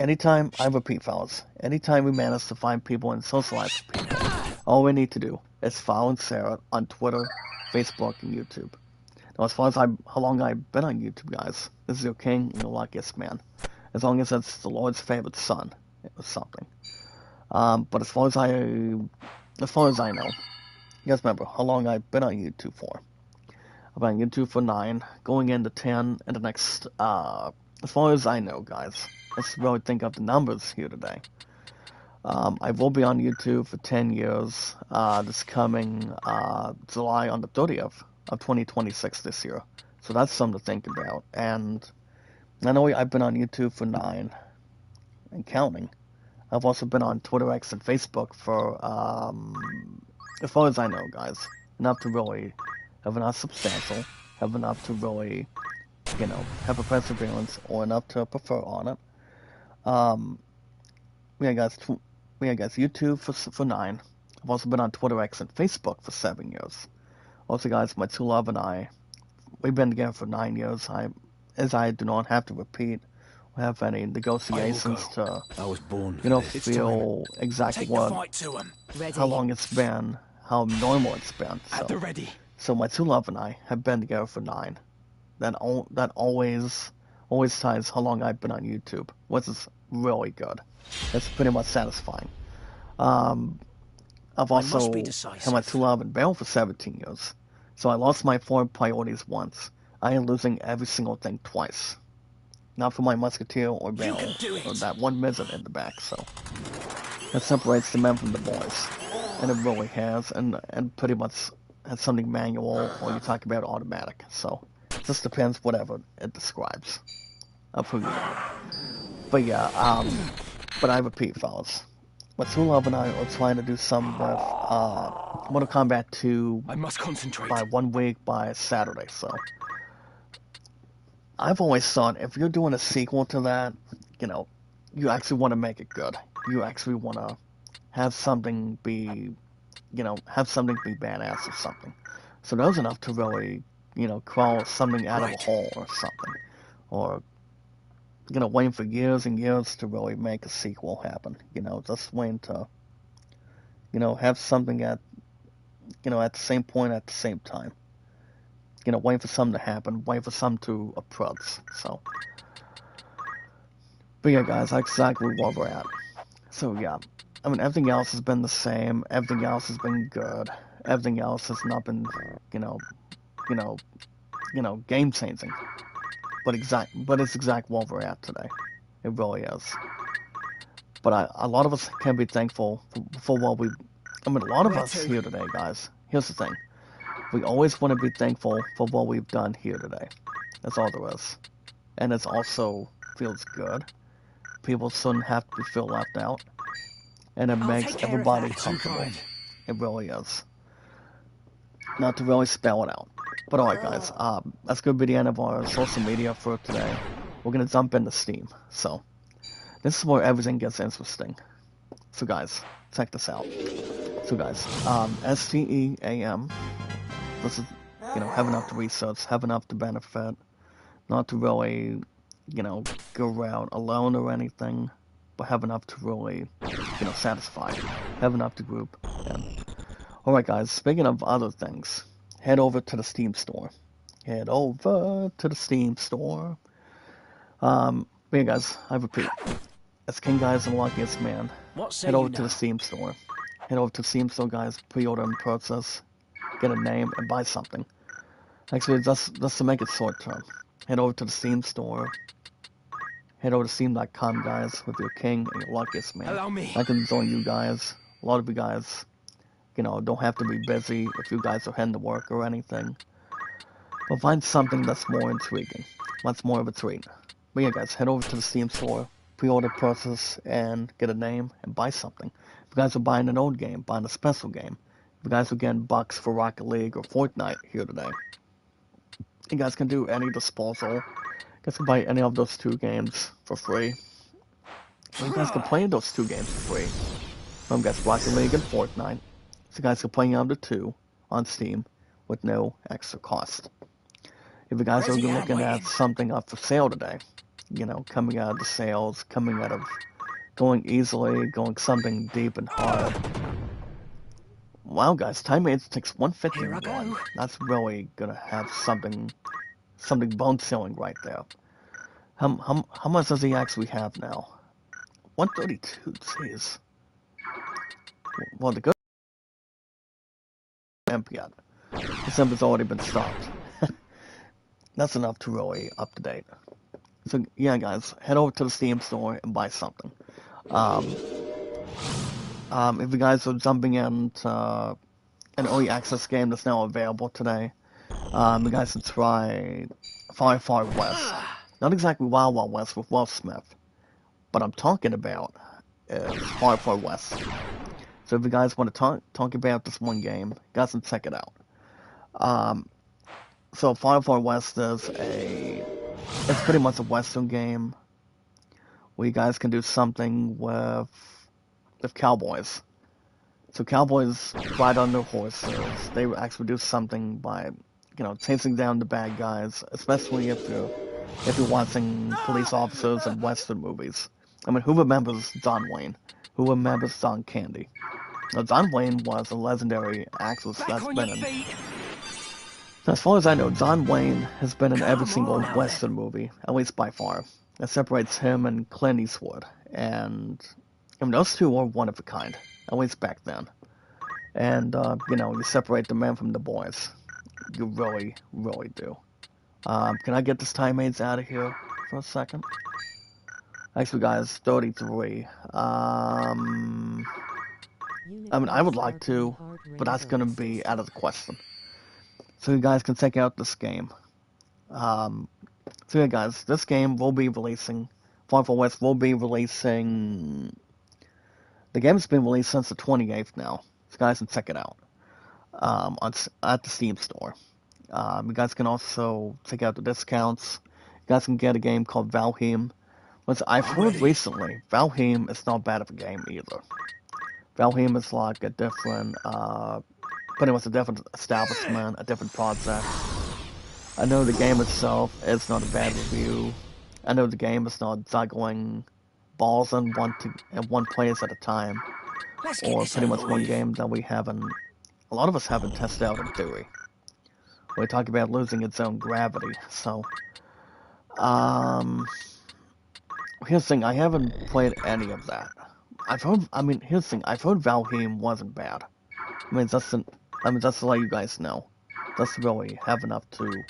Anytime, I repeat, fellas, anytime we manage to find people and socialize with people, all we need to do is follow Sarah on Twitter, Facebook, and YouTube. Now, as far as how long I've been on YouTube, guys, this is your king and your luckiest man. As long as it's the Lord's favorite son, it was something. But as far as I know, you guys remember how long I've been on YouTube for. I've been on YouTube for 9, going into 10, and the next, as far as I know, guys. Let's really think of the numbers here today. I will be on YouTube for 10 years, this coming July on the 30th of 2026 this year. So that's something to think about. And I know I've been on YouTube for 9 and counting. I've also been on Twitter, X, and Facebook for, as far as I know, guys, enough to really have enough substantial, have enough to really, have a perseverance, or enough to prefer on it. Yeah, guys, YouTube for 9. I've also been on Twitter, X, and Facebook for 7 years. Also, guys, my true love and I, we've been together for 9 years. I do not have to repeat or have any negotiations to, I was born feel exactly how long it's been, how normal it's been. At the ready. So my true love and I have been together for 9. That always ties how long I've been on YouTube, which is really good. It's pretty much satisfying. I've also had my true love in Bell for 17 years. So I lost my 4 priorities once. I am losing every single thing twice. Not for my musketeer or Bell, or that one midget in the back, so. That separates the men from the boys. And it really has, and pretty much has something manual, or you talk about automatic, so. It just depends whatever it describes. Of who you are. But yeah, but I repeat, fellas. But True Love and I are trying to do some with Mortal Kombat 2 I must concentrate. by 1 week by Saturday. So I've always thought if you're doing a sequel to that, you know, you actually want to make it good. You actually want to have something be, have something be badass or something. So there's enough to really, crawl something out of a hole or something, or waiting for years and years to really make a sequel happen. Just waiting to, have something at, at the same point at the same time. Waiting for something to happen, waiting for something to approach. So, but yeah, guys, that's exactly where we're at. So yeah, I mean, everything else has been the same. Everything else has been good. Everything else has not been, you know, you know, game changing. But it's exact where we're at today. It really is. But a lot of us can be thankful for what we. I mean, a lot of us here today, guys. Here's the thing: we always want to be thankful for what we've done here today. That's all there is, and it also feels good. People shouldn't have to feel left out, and it makes everybody comfortable. It really is. Not to really spell it out. But alright guys, that's going to be the end of our social media for today. We're going to jump into Steam. So, this is where everything gets interesting. So guys, check this out. So guys, STEAM, this is, have enough to research, have enough to benefit, not to really, go out alone or anything, but have enough to really, satisfy, have enough to group, and alright guys, speaking of other things, head over to the Steam store. Head over to the Steam store. But yeah guys, I repeat, as King Guys and Luckiest Man, head over to the Steam store. Head over to the Steam store guys, pre-order and purchase, get a name, and buy something. Actually, just to make it short term, head over to the Steam store. Head over to Steam.com guys, with your King and your Luckiest Man. Allow me. I can join you guys. A lot of you guys don't have to be busy if you guys are heading to work or anything. But find something that's more intriguing. That's more of a treat. But yeah, guys, head over to the Steam store, pre-order purchase, and get a name, and buy something. If you guys are buying an old game, buying a special game, if you guys are getting bucks for Rocket League or Fortnite here today, you guys can do any disposal. You guys can buy any of those two games for free. Or you guys can play those two games for free. Guys, Rocket League and Fortnite. So you guys can play them the two on Steam with no extra cost. If you guys are looking at something up for sale today, coming out of the sales, coming out of going easily, going something deep and hard. Wow, guys, Time Age takes 151. That's really gonna have something bone chilling right there. How much does he actually have now? 132. Jeez. Well, the good yet. The simp has already been stopped. That's enough to really up to date. So yeah, guys, head over to the Steam store and buy something. If you guys are jumping into an early access game that's now available today, you guys can try Far Far West. Not exactly Wild Wild West with Will Smith, but I'm talking about is Far Far West. So if you guys want to talk about this one game, you guys can check it out. So Far Far West is it's pretty much a Western game where you guys can do something with cowboys. So cowboys ride on their horses. They actually do something by, chasing down the bad guys, especially if you're watching police officers and Western movies. I mean, who remembers John Wayne? Who remembers John Candy? Now, John Wayne was a legendary actor that's been in. As far as I know, John Wayne has been in every single Western movie, at least by far. That separates him and Clint Eastwood. And I mean, those two are one of a kind, at least back then. And, you separate the men from the boys. You really, really do. Can I get this time aids out of here for a second? Actually, guys, 33. I mean, I would like to, but that's going to be out of the question. So you guys can check out this game. So yeah, guys, this game will be releasing Far Far West will be releasing. The game's been released since the 28th now. So guys can check it out at the Steam store. You guys can also check out the discounts. You guys can get a game called Valheim. Which I've heard recently, Valheim is not bad of a game either. Valheim is like a different, pretty much a different establishment, a different project. I know the game itself is not a bad review. I know the game is not juggling balls in one place at a time, Let's get or this pretty much over one with. game that a lot of us haven't tested out in theory. We talk about losing its own gravity, so, here's the thing, I haven't played any of that. Here's the thing, I've heard Valheim wasn't bad. Just to let you guys know. Just to really have enough to,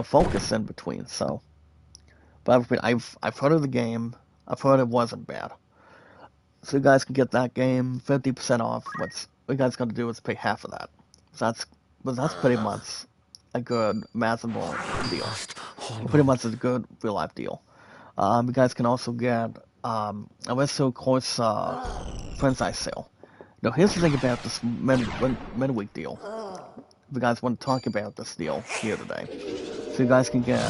focus in between, so. But I've heard of the game, I've heard it wasn't bad. So you guys can get that game 50% off. What you guys got to do is pay half of that. So that's pretty much a good Massable deal. Pretty much a good real life deal. You guys can also get a Resto of course franchise sale. Now here's the thing about this midweek deal. If you guys want to talk about this deal here today, so you guys can get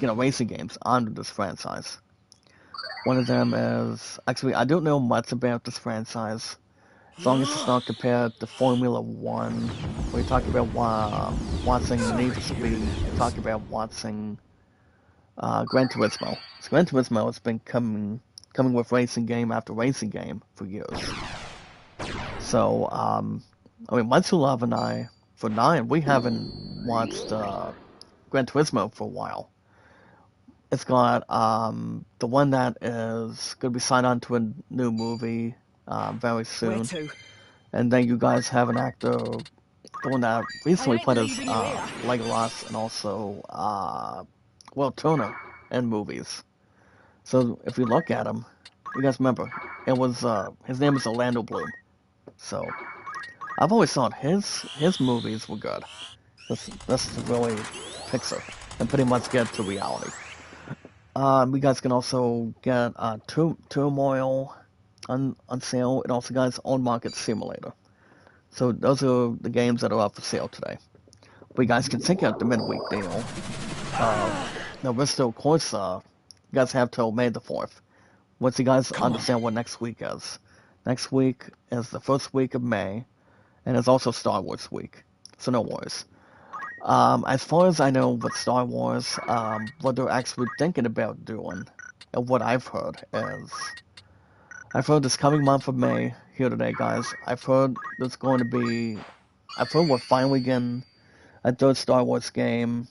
racing games under this franchise. One of them is actually I don't know much about this franchise. As long as it's not compared to Formula One, we talk about watching Need for Speed, we talk about watching Gran Turismo. So Gran Turismo has been coming with racing game after racing game for years. So, Matsulov and I, for 9, we haven't watched Gran Turismo for a while. It's got the one that is going to be signed on to a new movie very Where soon. to? And then you guys have an actor, the one that recently I ain't played as leaving you here. Legolas and also Will Turner in movies. So if you look at him, you guys remember, it was his name is Orlando Bloom. So I've always thought his movies were good. This is really Pixar and pretty much get to reality. You guys can also get Turmoil on sale, and also guys On Market Simulator. So those are the games that are up for sale today. But you guys can check out the midweek deal. Now we're still, of course, you guys have till May the 4th. Once you guys understand what next week is. Next week is the first week of May, and it's also Star Wars week. So no worries. As far as I know with Star Wars, what they're actually thinking about doing, and what I've heard is, I've heard this coming month of May, here today guys, I've heard we're finally getting a third Star Wars game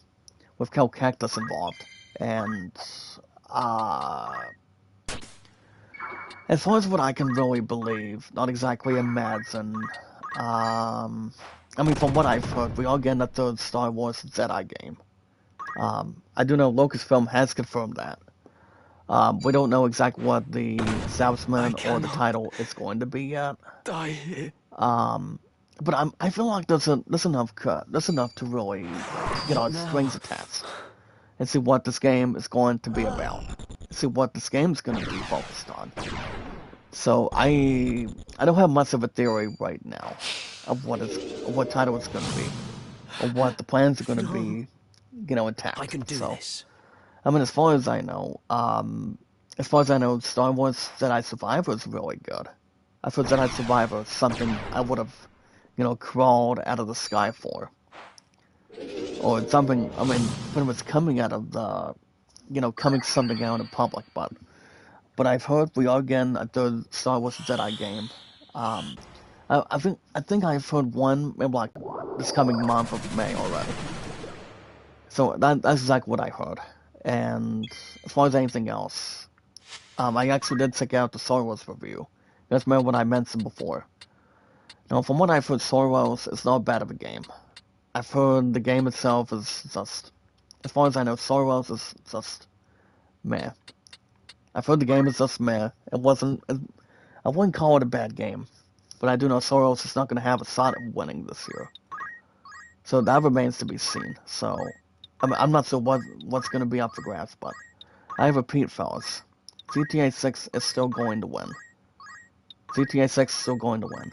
with Cal Cactus involved, and, as far as what I can really believe, not exactly imagine, from what I've heard, we are getting a third Star Wars Jedi game. I do know Lucasfilm has confirmed that. We don't know exactly what the establishment or the title is going to be yet. Die here. But I feel like there's enough to really get our strings attached and see what this game is going to be about. See what this game is going to be focused on. So I don't have much of a theory right now of what title it's going to be, or what the plans are going to be, intact. I can do this. As far as I know, Star Wars Jedi Survivor is really good. I thought Jedi Survivor is something I would have, crawled out of the sky for. Or something, pretty much coming out of the, coming something out in public, but I've heard we are getting a third Star Wars Jedi game. I think I've heard one, maybe like this coming month of May already. So that's exactly what I heard. And as far as anything else, I actually did check out the Star Wars review. You guys remember what I mentioned before. Now, from what I've heard, Star Wars is not bad of a game. I've heard the game itself is just, as far as I know, Star Wars is just meh. I've heard the game is just meh. I wouldn't call it a bad game. But I do know Star Wars is not going to have a shot at winning this year. So that remains to be seen. So, I'm not sure what's going to be up for grabs, but I repeat, fellas, GTA 6 is still going to win. GTA 6 is still going to win.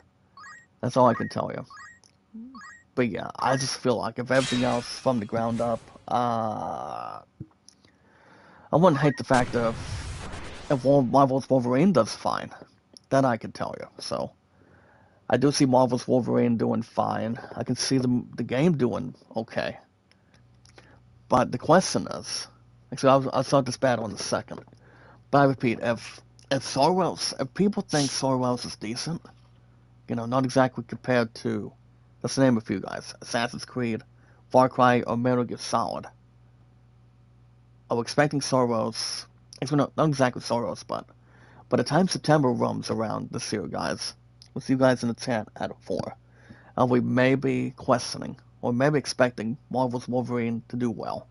That's all I can tell you. But yeah, I just feel like if everything else from the ground up, I wouldn't hate the fact that if Marvel's Wolverine does fine, then I can tell you. So I do see Marvel's Wolverine doing fine. I can see the game doing okay. But the question is, actually, I'll start this battle in a second. But I repeat, if people think Soros is decent, not exactly compared to, let's name a few guys, Assassin's Creed, Far Cry, or Metal Gear Solid. I'm expecting Soros, actually not exactly Soros, but by the time September rolls around this year, guys, we'll see you guys in the chat at 4. We may be questioning, or maybe expecting Marvel's Wolverine to do well.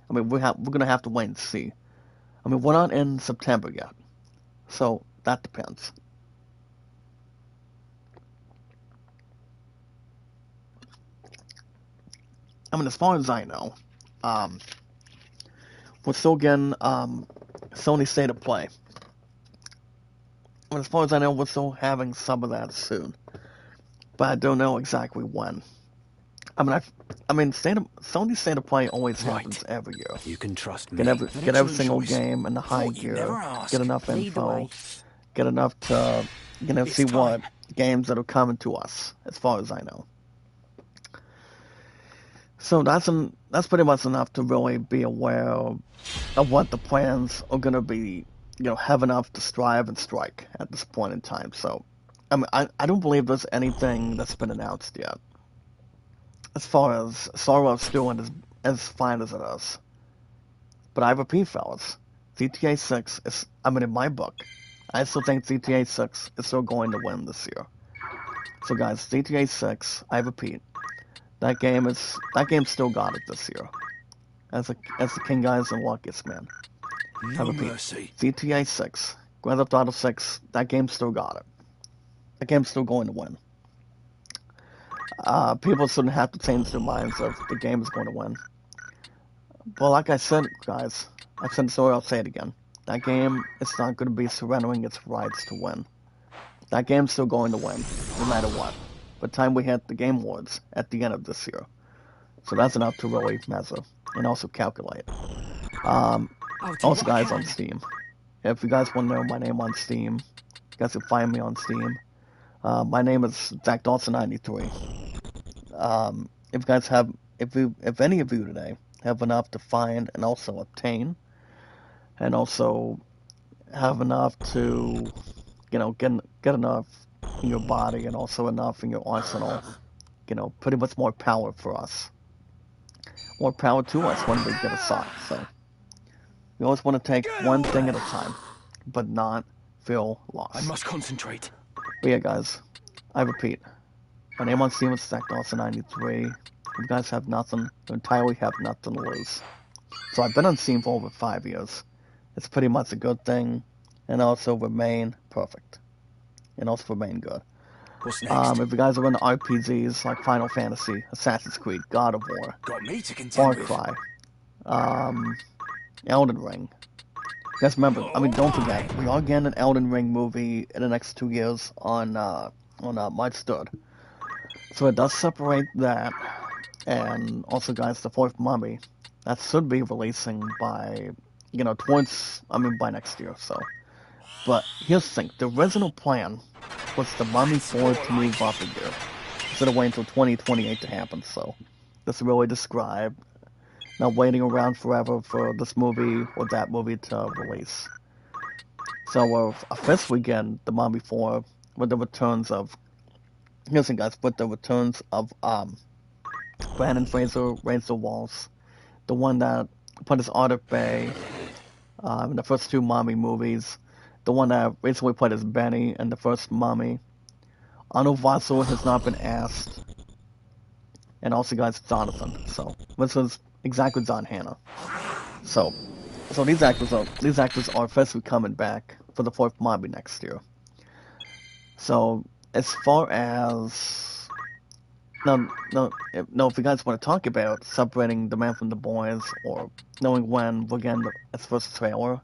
I mean, we're going to have to wait and see. I mean, we're not in September yet, so that depends. I mean, as far as I know, we're still getting Sony State of Play. And as far as I know, we're still having some of that soon, but I don't know exactly when. Sony State of Play always happens every year. You can trust me. Get every single choice. game in the high Thought you'd never gear, ask. get enough Lead the info, way. get enough to, It's see what time. games that are coming to us, as far as I know. So that's pretty much enough to really be aware of what the plans are going to be, have enough to strive and strike at this point in time. So, I mean, I don't believe there's anything that's been announced yet. As far as Soros doing as fine as it is. But I repeat, fellas, GTA 6 is, in my book, I still think GTA 6 is still going to win this year. So guys, GTA 6, I repeat, that game still got it this year. As the king guys and luckiest man. I No repeat, mercy. GTA 6, Grand Theft Auto 6, that game still got it. That game's still going to win. People shouldn't have to change their minds if the game is going to win. But like I said, guys, I've said it so I'll say it again. That game is not going to be surrendering its rights to win. That game's still going to win, no matter what. By the time we hit the Game Awards at the end of this year. So that's enough to really measure and also calculate. Also, guys, on Steam. If you guys want to know my name on Steam, you guys can find me on Steam. My name is Zach Dawson93. If you guys have, if any of you today have enough to find and also obtain, and also have enough to, get enough in your body and also enough in your arsenal, pretty much more power for us. More power to us when we get a shot. So we always want to take one thing at a time, but not feel lost. I must concentrate. But yeah, guys, I repeat, my name on Steam is Zach Dawson93. You guys have nothing, you entirely have nothing to lose. So I've been on Steam for over 5 years. It's pretty much a good thing, and also remain perfect, and also remain good. What's next? If you guys are into RPGs like Final Fantasy, Assassin's Creed, God of War, Got me to contend Far with. Cry, Elden Ring. Guys, remember, don't forget, we are getting an Elden Ring movie in the next 2 years on March 3rd. So it does separate that, and also, guys, the fourth Mummy, that should be releasing by, by next year, so. But here's the thing, the original plan was the Mummy 4 to move up a year, instead of waiting until 2028 to happen, so. This really describe not waiting around forever for this movie or that movie to release. So first we get the Mummy 4 with the returns of, here's the thing, guys, with the returns of Brandon Fraser, Rachel Walsh, the one that put his Arctic Bay in the first two Mummy movies, the one that recently played as Benny in the first Mummy. Arnold Vosloo has not been asked, and also, guys, Jonathan. So this was exactly John Hannah. So these actors are officially coming back for the fourth Mummy next year. So as far as if you guys want to talk about separating the man from the boys or knowing when we're getting its first trailer,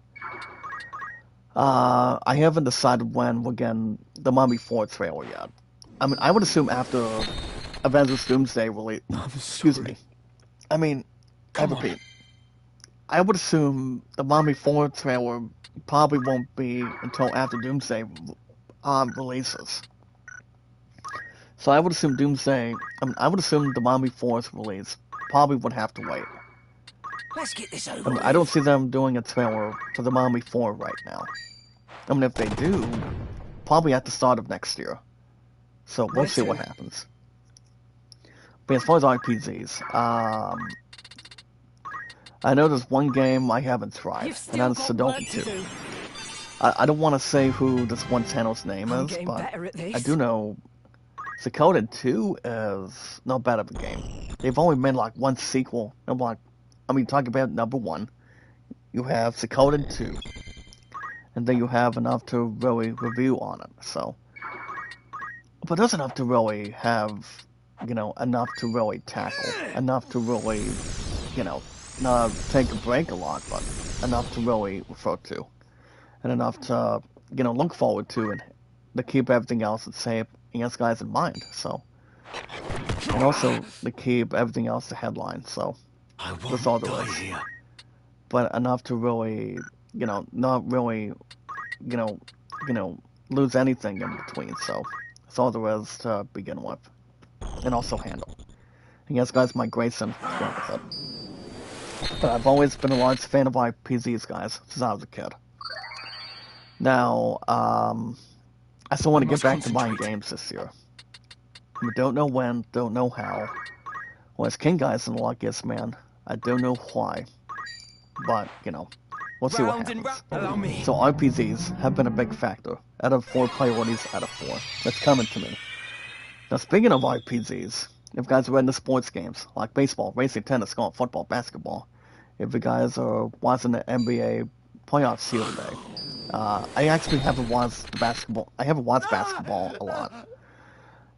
I haven't decided when we're getting the Mummy 4 trailer yet. I mean, I would assume after Avengers Doomsday release. I'm Excuse sorry. me. I mean, I Come on. repeat. I would assume the Mummy 4 trailer probably won't be until after Doomsday releases. So I would assume Doomsday. I mean, I would assume the Mummy 4's release probably would have to wait. Let's get this I over mean, I don't with. see them doing a trailer for the Mummy 4 right now. I mean, if they do, probably at the start of next year. So we'll Where see what to? happens. But as far as RPGs, I know there's one game I haven't tried, You've and still that's got work Sudoku to 2. do. I don't want to say who this one channel's name I'm is, getting but better at I this. do know Suikoden 2 is not bad of a game. They've only made like one sequel. I mean, talk about number one. You have Suikoden 2, and then you have enough to really review on it. So, but there's enough to really have, enough to really tackle, enough to really, not take a break a lot, but enough to really refer to, and enough to, look forward to, and to keep everything else the same, yes, guys, in mind. So, and also to keep everything else the headline. So I that's all won't there die is. here. But enough to really, not really, you know, lose anything in between. So that's all there is to begin with, and also handle. And yes, guys, my Grayson went with it. But I've always been a large fan of RPGs, guys, since I was a kid. Now, I still want I to get must back to buying concentrate. games this year. I don't know when, don't know how. Well, as King Guy's in the luckiest man, I don't know why. But, we'll see what Round and round. happens. Allow me. So RPGs have been a big factor. Out of 4 priorities out of 4. That's coming to me. Now, speaking of RPGs, if you guys are into sports games, like baseball, racing, tennis, golf, football, basketball, if you guys are watching the NBA playoffs here today, I actually haven't watched basketball. I haven't watched basketball a lot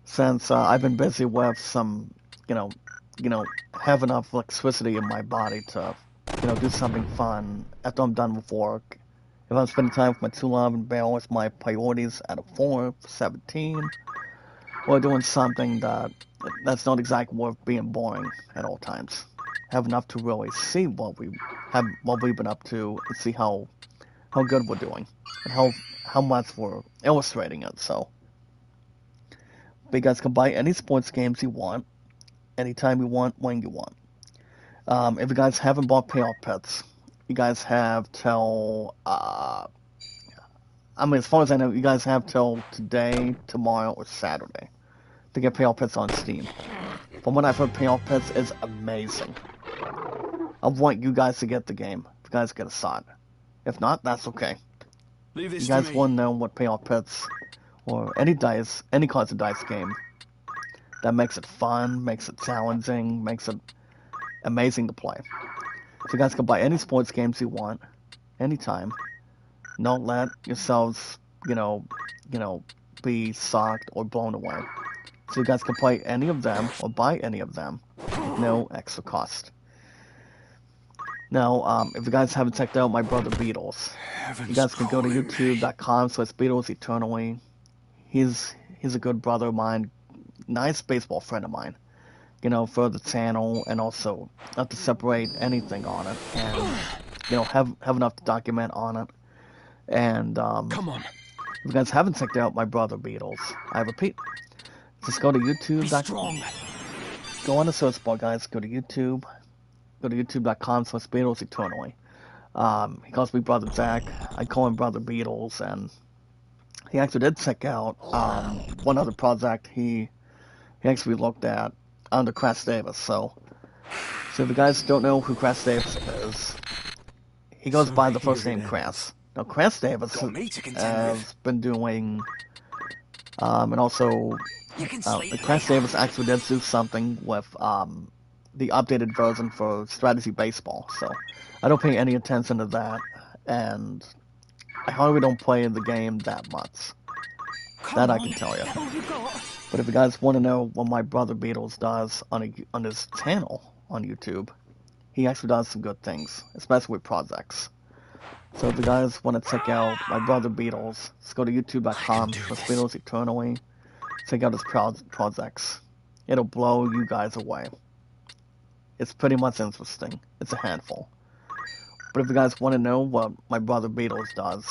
since I've been busy with some, you know, have enough electricity in my body to, do something fun after I'm done with work. If I'm spending time with my true love and balance my priorities out of 4, 17, or doing something that's not exactly worth being boring at all times. Have enough to really see what we've been up to and see how good we're doing and how much we're illustrating it. So, but you guys can buy any sports games you want, anytime you want, when you want. If you guys haven't bought payoff pets, you guys have till I mean, as far as I know, you guys have till today, tomorrow, or Saturday to get payoff pets on Steam. From what I've heard, payoff pets is amazing. I want you guys to get the game. If you guys get a shot. If not, that's okay. Leave You this to guys me. want to know what payoff pets or any cards of dice game that makes it fun, makes it challenging, makes it amazing to play. So you guys can buy any sports games you want, anytime. Don't let yourselves, you know, you know, be shocked or blown away. So you guys can play any of them or buy any of them with no extra cost. Now, if you guys haven't checked out my brother Beatles, you Heaven's guys can go to calling me. youtube.com/Beatles Eternally. He's a good brother of mine, nice baseball friend of mine. For the channel and also not to separate anything on it, and have enough to document on it. And Come on. if you guys haven't checked out my brother Beatles, I repeat, just go to Be YouTube. strong. Go on the search bar, guys. Go to YouTube. Go to youtube.com/Beatles Eternally. He calls me Brother Zach. I call him Brother Beatles, and he actually did check out one other project he actually looked at under Crash Davis. So if you guys don't know who Crash Davis is, he goes So by the here first it name ends. Crash. Now Crash Davis Got me to contend with. has been doing, and also You can sleep Crash later. Davis actually did do something with the updated version for Strategy Baseball. So I don't pay any attention to that, and I hardly don't play the game that much. Come That I on. can tell you. That all you got? But if you guys want to know what my brother Beatles does on his channel on YouTube, he actually does some good things, especially with projects. So if you guys want to check out my brother Beatles, just go to youtube.com/Beatles Eternally. Check out his projects. It'll blow you guys away. It's pretty much interesting. It's a handful. But if you guys want to know what my brother Beatles does,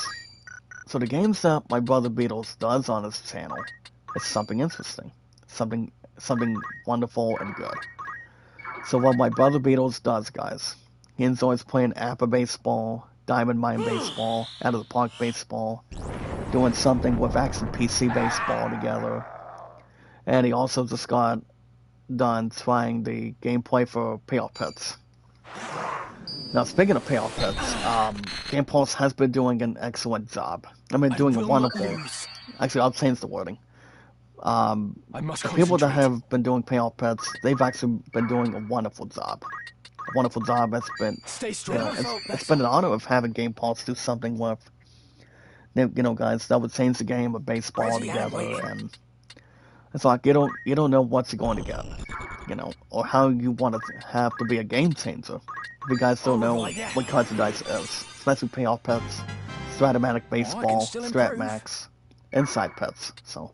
so the games that my brother Beatles does on his channel is something interesting, something wonderful and good. So what my brother Beatles does, guys, he enjoys playing Apple baseball, Diamond Mine baseball, Out of the Park baseball, doing something with Action PC baseball together, and he also just got done trying the gameplay for Payoff Pits. Now, speaking of Payoff Pits, Game Pulse has been doing an excellent job. I mean, doing a wonderful. Actually, I'll change the wording. The people that have been doing Payoff Pits, they've actually been doing a wonderful job. A wonderful job. It's been, it's been an honor of having Game Pulse do something with, guys, that would change the game of baseball together, and it's like you don't know what you're going to get, or how you want to have to be a game changer. If you guys don't know what cards and dice is, especially Payoff Pits, Stratomatic Baseball, Stratmax, Inside Pits. So,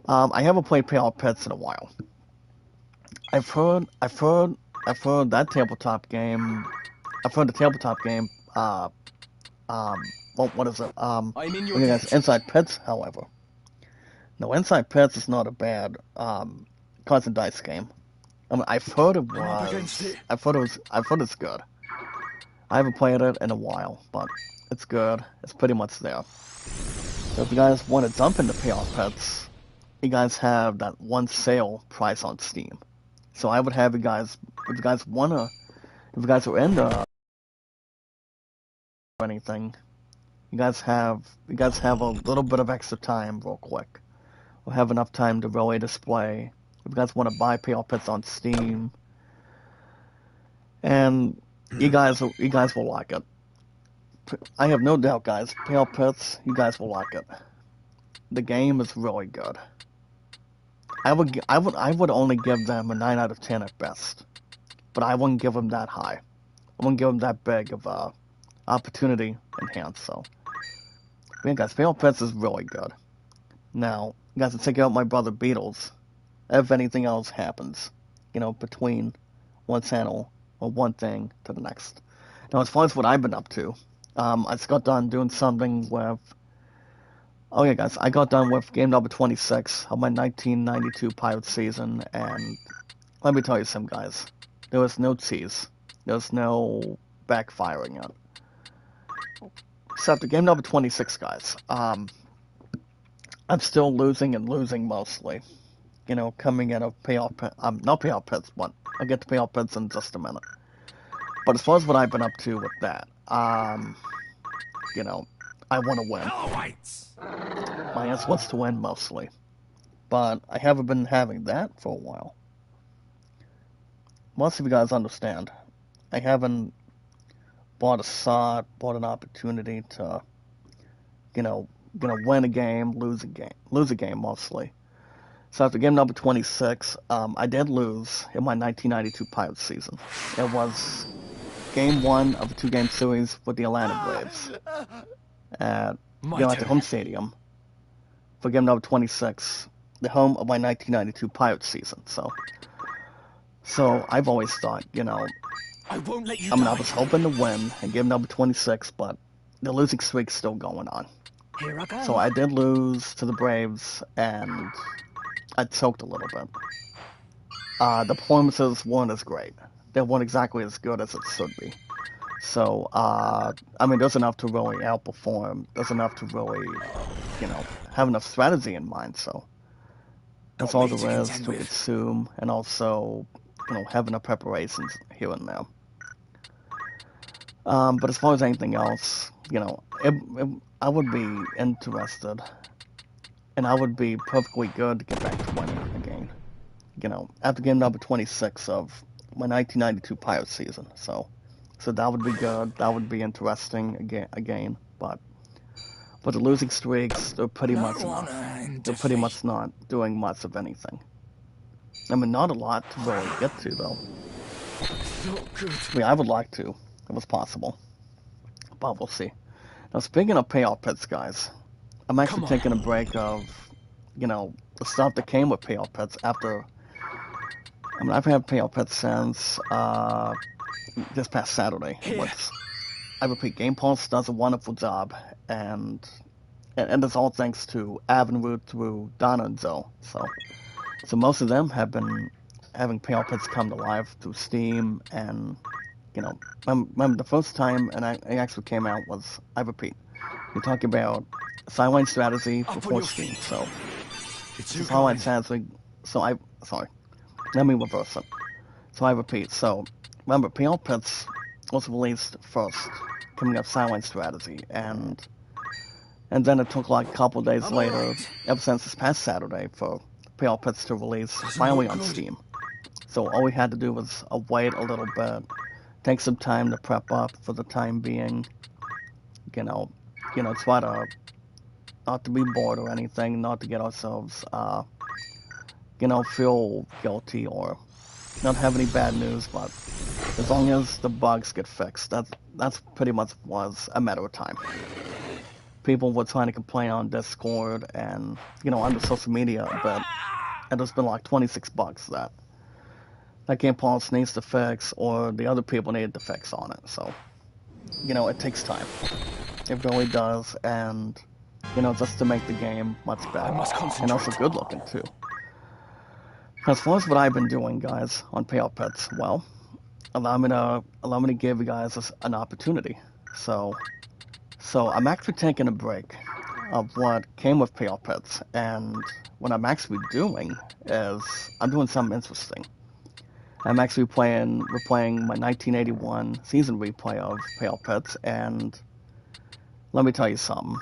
I haven't played Payoff Pits in a while. I've heard that tabletop game. I've heard the tabletop game. What is it? Okay, guys, Inside Pits. However, no, Inside Pits is not a bad cards and dice game. I mean, I've heard it was. I've heard it's good. I haven't played it in a while, but it's good. It's pretty much there. So if you guys want to jump into Payoff Pits, you guys have that one sale price on Steam. So I would have you guys, if you guys are into or anything, you guys have a little bit of extra time real quick. We'll have enough time to really display. If you guys want to buy Payoff Pits on Steam, and you guys will like it. I have no doubt, guys. Payoff Pits, you guys will like it. The game is really good. I would only give them a 9 out of 10 at best, but I wouldn't give them that high. I wouldn't give them that big of a opportunity enhanced. So, yeah, guys, Payoff Pits is really good. Now, you guys can check out my brother Beatles. If anything else happens, between one channel or one thing to the next. Now, as far as what I've been up to, I just got done doing something with. Oh yeah, guys, I got done with game number 26 of my 1992 Pirate season, and let me tell you something, guys. There was no cheese. There was no backfiring it. So after game number 26, guys, I'm still losing and losing mostly. Coming in of Payoff Pits, not Payoff Pits, but I'll get to Payoff Pits in just a minute. But as far as what I've been up to with that, I want to win. My answer wants to win mostly. But I haven't been having that for a while. Most of you guys understand. I haven't bought an opportunity to, win a game, lose a game mostly. So after game number 26, I did lose in my 1992 Pirates season. It was game 1 of a 2-game series with the Atlanta Braves at the home stadium for game number 26, the home of my 1992 Pirates season. So I've always thought, I won't let you I was hoping to win in game number 26, but the losing streak's still going on. Here I go. So I did lose to the Braves, and I choked a little bit. The performances weren't as great. They weren't exactly as good as it should be. So, there's enough to really outperform. There's enough to really, have enough strategy in mind. So, that's all there is to consume, and also, have enough preparations here and there. But as far as anything else, I would be interested, and I would be perfectly good to get back to winning again. After game number 26 of my 1992 Pirate season. So that would be good. That would be interesting again. But the losing streaks, they're pretty much not doing much of anything. Not a lot to really get to though. I would like to, if it was possible. but we'll see. Now, speaking of payoff pits, guys, I'm actually taking a break of, you know, the stuff that came with payoff pits after. I mean, I've had payoff pits since this past Saturday. I repeat, Game Pulse does a wonderful job, and it's all thanks to Avenue through Donna and Zoe. So most of them have been having payoff pits come to life through Steam, and you know, remember the first time it actually came out was, I repeat, you're talking about sideline strategy before Steam. So it's sideline strategy. Sorry, let me reverse it. So I repeat. So remember, payoff pits was released first, coming up sideline strategy, and then it took like a couple days later, ever since this past Saturday, for payoff pits to release finally on Steam. So all we had to do was wait a little bit, take some time to prep up for the time being, you know, try to not to be bored or anything, not to get ourselves, feel guilty or not have any bad news, but as long as the bugs get fixed, that's pretty much was a matter of time. People were trying to complain on Discord and, on the social media, but there's been like 26 bugs that Game Pulse needs to fix, or the other people needed to fix on it. So, it takes time. It really does, and, just to make the game much better. And also good looking, too. As far as what I've been doing, guys, on payoff pits, well, allow me to give you guys an opportunity. So I'm actually taking a break of what came with payoff pits, and what I'm actually doing is I'm doing something interesting. I'm actually replaying my 1981 season replay of payoff pits, and let me tell you something.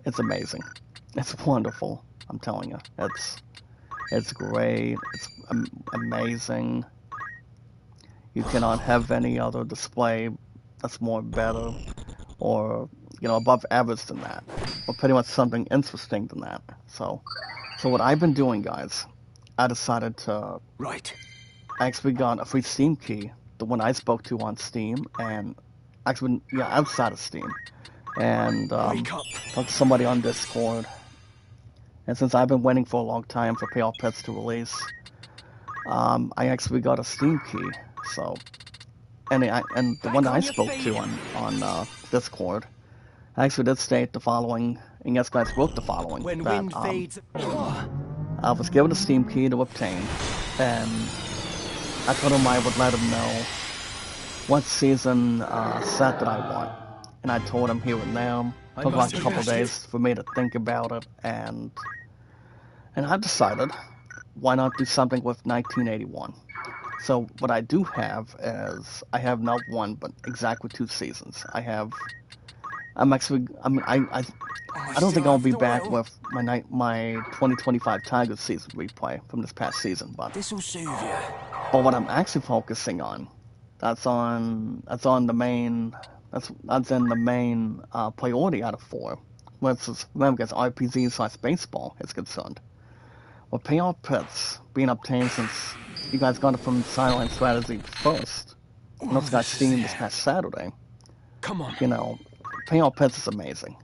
It's amazing. It's wonderful. I'm telling you. It's great. It's amazing. You cannot have any other display that's more better or, above average than that. Or pretty much something interesting than that. So what I've been doing, guys, I decided to... Right. I actually got a free Steam key, the one I spoke to on Steam, and actually, outside of Steam. And talked to somebody on Discord. And since I've been waiting for a long time for payoff pits to release, I actually got a Steam key. So, and the one that I spoke to on Discord, I actually did state the following, and yes, guys, wrote the following. When that, wind fades, I was given a Steam key to obtain, and I told him I would let him know what season set that I want. And I told him here and now. It took like a couple days for me to think about it, and I decided, why not do something with 1981? So what I do have is, I have not one, but exactly 2 seasons. I don't think I'll be back with my 2025 Tigers season replay from this past season, but this'll soothe you. But what I'm actually focusing on, that's in the main priority out of 4. Remember, as RPG/baseball is concerned. Well, payoff pits being obtained since you guys got it from Sideline Strategy first, and also got Steam this past Saturday. Come on. Payoff pits is amazing.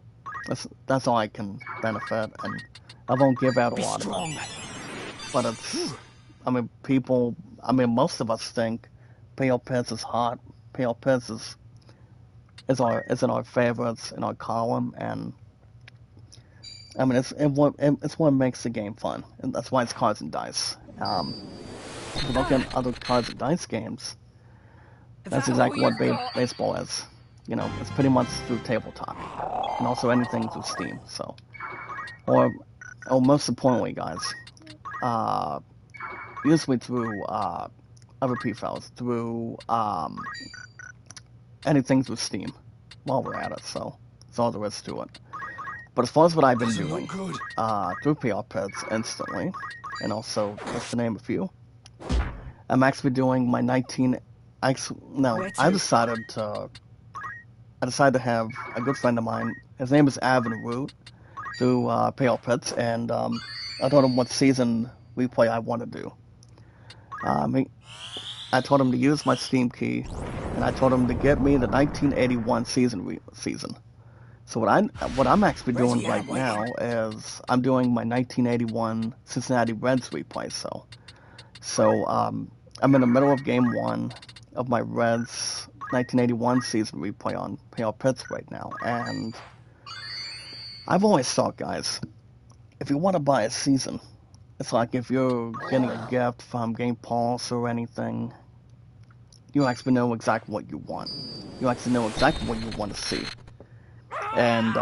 That's all I can benefit, and I won't give out a lot of it. But it's, most of us think payoff pits is hot. Payoff pits is in our favorites in our column, and it's what makes the game fun, and that's why it's cards and dice. If you look at other cards and dice games, that's exactly what baseball is. It's pretty much through tabletop, and also anything through Steam. So, or most importantly, guys, usually through other fellas, through anything through Steam while we're at it. So that's all there is to it. But as far as what I've been doing through payoff pits instantly, and also just to name a few, I'm actually doing my I decided to have a good friend of mine. His name is Avenue through payoff pits, and I told him what season replay I want to do. I told him to use my Steam key and I told him to get me the 1981 season. So what I'm actually doing Ready, I'm right now waiting. is I'm doing my 1981 Cincinnati Reds replay. So I'm in the middle of Game One of my Reds 1981 season replay on Pale Pits right now, and I've always thought, guys, if you want to buy a season, it's like if you're getting a gift from Game Pass or anything, you actually know exactly what you want. You actually know exactly what you want to see. And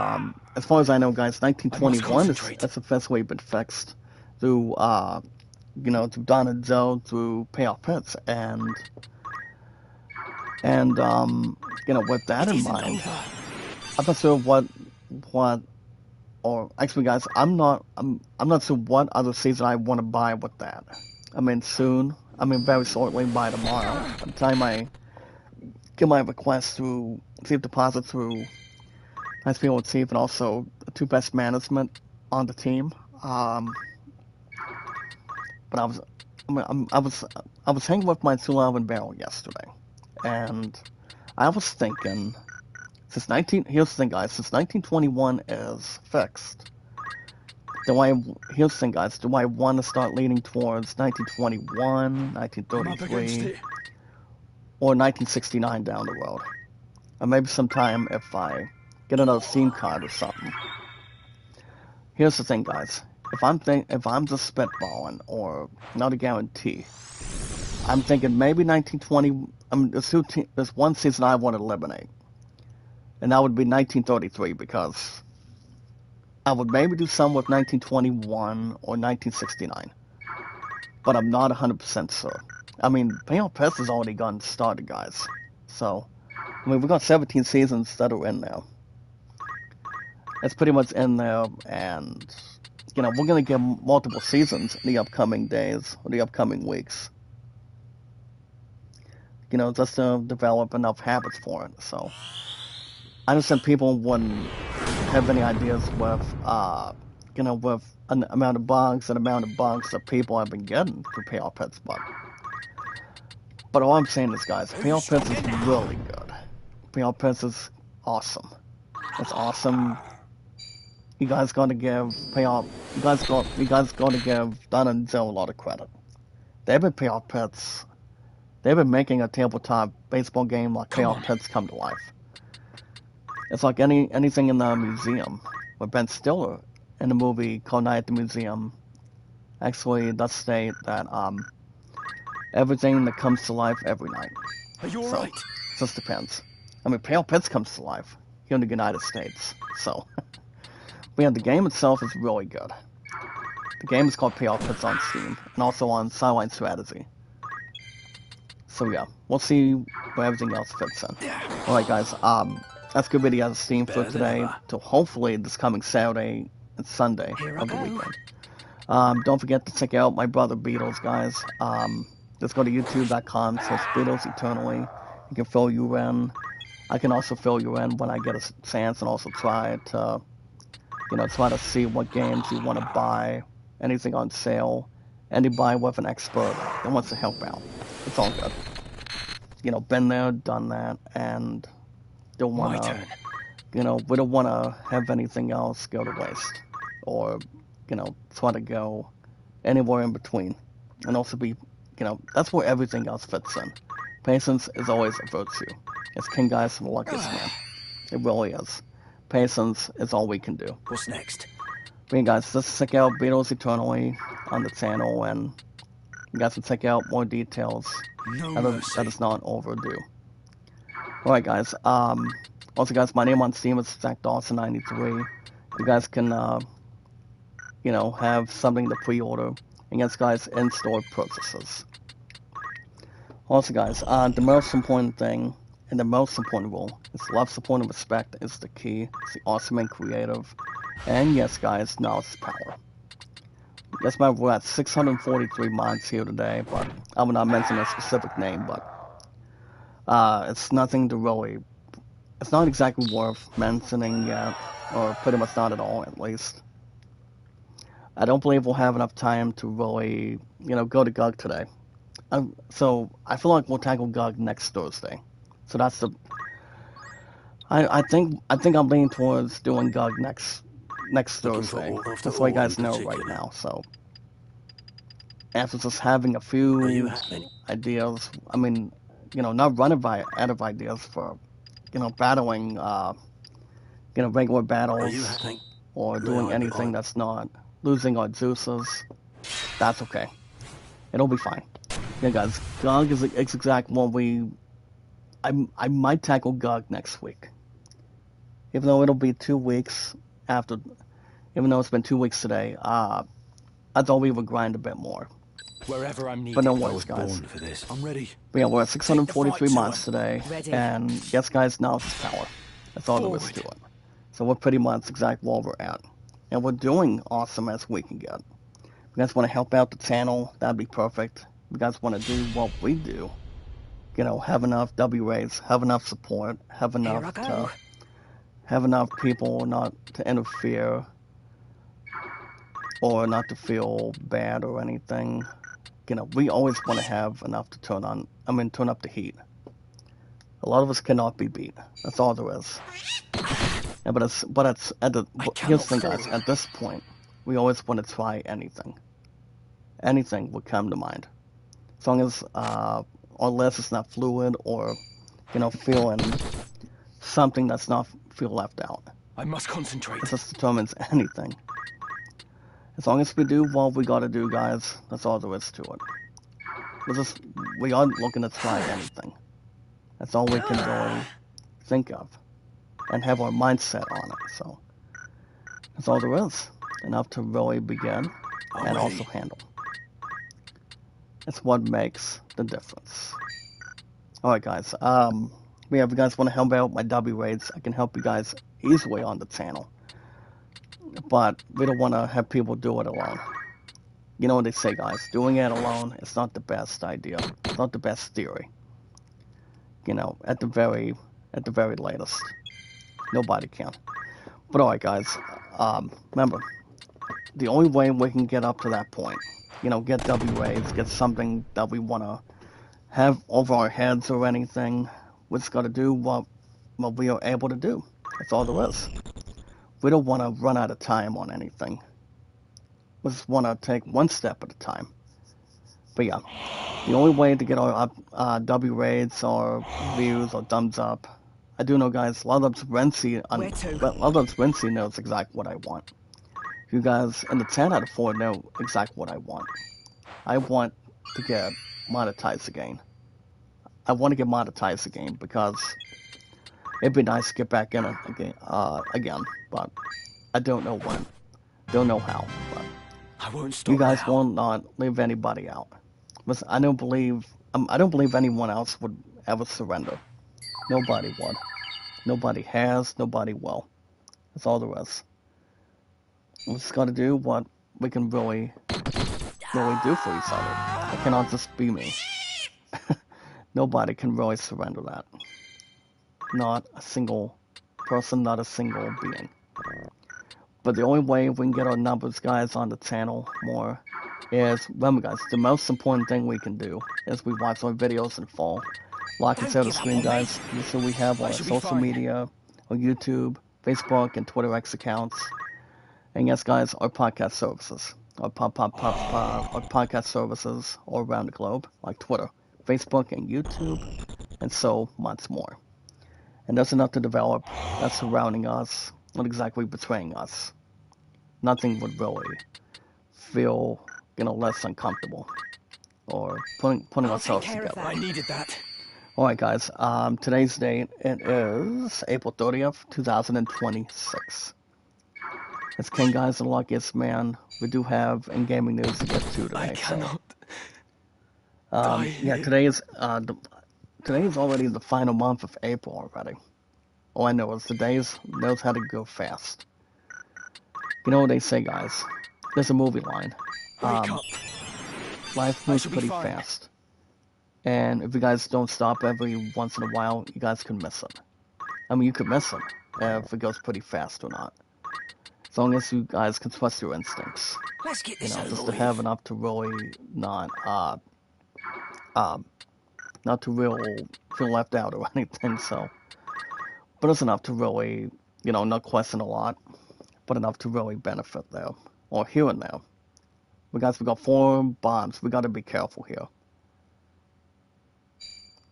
as far as I know, guys, I must 1921 is concentrate. that's successfully been fixed through through Don and Joe through Payoff Pits, and with that It in isn't mind, over. I'm not sure what or actually, guys, I'm not sure what other season I want to buy with that. I mean, soon. I mean, very shortly by tomorrow. By the time I get my request through safe deposit through Nice People with Steve and also the two best management on the team. Um, but I was hanging with my 211 barrel yesterday, and I was thinking here's the thing, guys, since 1921 is fixed, here's the thing, guys, do I want to start leaning towards 1921, I'm up against 1933, it. or 1969 down the road? Or maybe sometime if I get another Steam card or something. Here's the thing, guys. If I'm just spitballing or not a guarantee, I'm thinking maybe 1920. There's one season I want to eliminate, and that would be 1933 because I would maybe do some with 1921 or 1969, but I'm not 100% sure. I mean, Pale Pest has already gotten started, guys. So, I mean, we've got 17 seasons that are in there. It's pretty much in there, and we're gonna get multiple seasons in the upcoming days or the upcoming weeks. Just to develop enough habits for it. So I understand people wouldn't have any ideas with an amount of bugs and amount of bugs that people have been getting through Payoff Pets, but all I'm saying is, guys, Who's Payoff Pets is stronger now? really good. Payoff Pets is awesome. It's awesome. You guys got to give Payoff. You guys got to give Don and Joe a lot of credit. They've been Payoff Pets. They've been making a tabletop baseball game like Come Payoff on. Pets come to life. It's like anything in the museum. With Ben Stiller in the movie called Night at the Museum, actually does state that everything that comes to life every night. Are you So alright? it just depends. I mean, Pale Pets comes to life here in the United States. So, but yeah, the game itself is really good. The game is called Pale Pets on Steam and also on Sideline Strategy. So yeah, we'll see where everything else fits in. Alright guys, that's good video on Steam for Better than today ever. to hopefully this coming Saturday and Sunday Here I of the go. weekend. Don't forget to check out my brother Beatles, guys. Just go to youtube.com/Beatles Eternally. You can fill you in. I can also fill you in when I get a chance and also try to see what games you want to buy, anything on sale, anybody with an expert that wants to help out. It's all good. Been there, done that, and don't My want to, turn. we don't want to have anything else go to waste or, try to go anywhere in between. And also that's where everything else fits in. Patience is always a virtue. It's King Guy's from the luckiest man. It really is. Patience is all we can do. What's next? But yeah, guys, just check out Beatles Eternally on the channel, and you guys can check out more details. No That mercy. is not overdue. Alright, guys. Also, guys, my name on Steam is Zach Dawson93. You guys can, have something to pre-order. And yes, guys, in-store purchases. Also, guys, the most important thing and the most important rule is love, support, and respect is the key. It's the awesome and creative. And yes, guys, knowledge is power. Yes, we're at 643 mods here today, but I will not mention a specific name, but it's nothing to really, it's not exactly worth mentioning yet, or pretty much not at all, at least. I don't believe we'll have enough time to really, go to GUG today. So I feel like we'll tackle GUG next Thursday. So that's the. I think I'm leaning towards doing Gug next Thursday. That's why you guys know right now. So after just having a few ideas, I mean, not running out of ideas for, battling, regular battles or doing anything that's not losing our juices. That's okay. It'll be fine. Yeah, guys, Gug is exact what I might tackle Gug next week. Even though it'll be 2 weeks after, even though it's been 2 weeks today, I thought we would grind a bit more. Wherever I'm needed. But no worries, guys. For this. I'm ready. But yeah, we're at 643 months today, and yes, guys, knowledge is power. That's all there is to it. So we're pretty much exact where we're at, and we're doing awesome as we can get. If you guys want to help out the channel, that'd be perfect. If you guys want to do what we do, have enough W rates, have enough support, have enough people not to interfere or not to feel bad or anything. We always want to have enough to turn up the heat. A lot of us cannot be beat. That's all there is. Yeah, here's the thing, guys. At this point, we always want to try anything. Anything would come to mind, as long as our list is not fluid or, feeling something that's not feel left out. I must concentrate. It just determines anything. As long as we do what we gotta do, guys, that's all there is to it. We are looking to try anything. That's all we can really think of and have our mindset on it. So that's all there is. Enough to really begin and also handle. That's what makes the difference. Alright, guys. If you guys want to help out my W raids, I can help you guys easily on the channel. But we don't want to have people do it alone. You know what they say, guys. Doing it alone is not the best idea. It's not the best theory. At the very latest. Nobody can. But alright, guys. Remember, the only way we can get up to that point, get W raids, get something that we want to have over our heads or anything, we just got to do what we are able to do. That's all there is. We don't want to run out of time on anything. We just want to take one step at a time. But yeah, the only way to get our W raids or views or thumbs up, I do know, guys, a lot of Renzi knows exactly what I want. You guys in the 10 out of 4 know exactly what I want. I want to get monetized again. I want to get monetized again because it'd be nice to get back in it again, but I don't know when, don't know how. But I won't stop. You guys will not leave anybody out. But I don't believe anyone else would ever surrender. Nobody would. Nobody has. Nobody will. That's all there is. We just got to do what we can really do for each other. It cannot just be me. Nobody can really surrender that. Not a single person, not a single being. But the only way we can get our numbers, guys, on the channel more is, remember, guys, the most important thing we can do is we watch our videos in full. Like and share the screen, guys. Make sure we have our social media, our YouTube, Facebook, and Twitter X accounts. And yes, guys, our podcast services. Our podcast services all around the globe, like Twitter, Facebook, and YouTube, and so much more. And there's enough to develop that's surrounding us, not exactly betraying us. Nothing would really feel, less uncomfortable or putting ourselves together. I needed that. Alright, guys, today's date, it is April 30th, 2026. It's King, guys, the luckiest man. We do have in-gaming news to get to today. I cannot. Yeah, today is already the final month of April already. All I know is the days knows how to go fast. You know what they say, guys? There's a movie line. Wake up. Life moves pretty fast. And if you guys don't stop every once in a while, you guys can miss it. I mean, you could miss it if it goes pretty fast or not. As long as you guys can trust your instincts. Let's get this over just to with. have enough to really not to real feel left out or anything. So, but it's enough to really, not question a lot, but enough to really benefit there or here and there. Guys, we got 4 bombs. We got to be careful here.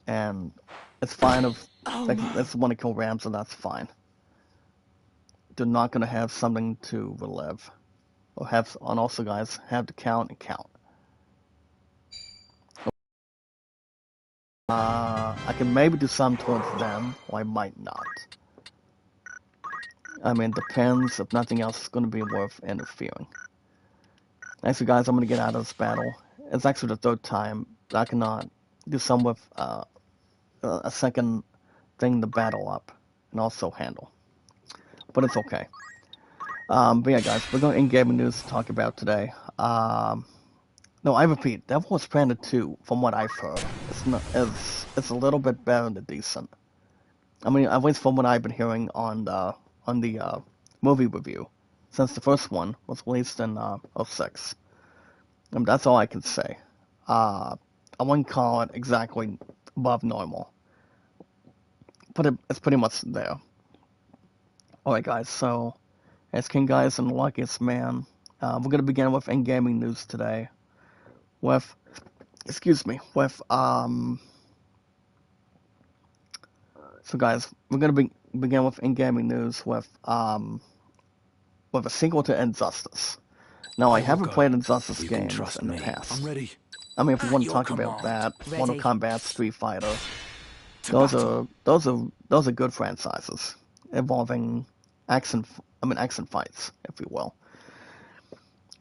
And it's fine if they want to kill Rams, and that's fine. They're not going to have something to relive. Or have, and also guys, have to count and count. I can maybe do some towards them, or I might not. I mean, depends. If nothing else is going to be worth interfering. Actually, guys, I'm going to get out of this battle. It's actually the 3rd time that I cannot do some with a second thing to battle up and also handle. But it's okay. But yeah, guys, we're going to in-game news to talk about today. No, I repeat, Devil Wears Prada 2, from what I've heard, it's a little bit better than decent. I mean, at least from what I've been hearing on the movie review, since the first one was released in 06. And that's all I can say. I wouldn't call it exactly above normal, but it's pretty much there. Alright, guys, so as King Guys and the Luckiest Man, we're going to begin with in-gaming news today. With so guys, we're gonna begin with in-gaming news with a sequel to Injustice. Now, I haven't played Injustice games in the past. I'm ready. I mean, if we want to talk about that, Mortal Kombat, Street Fighter, those are good franchises involving action fights, if you will.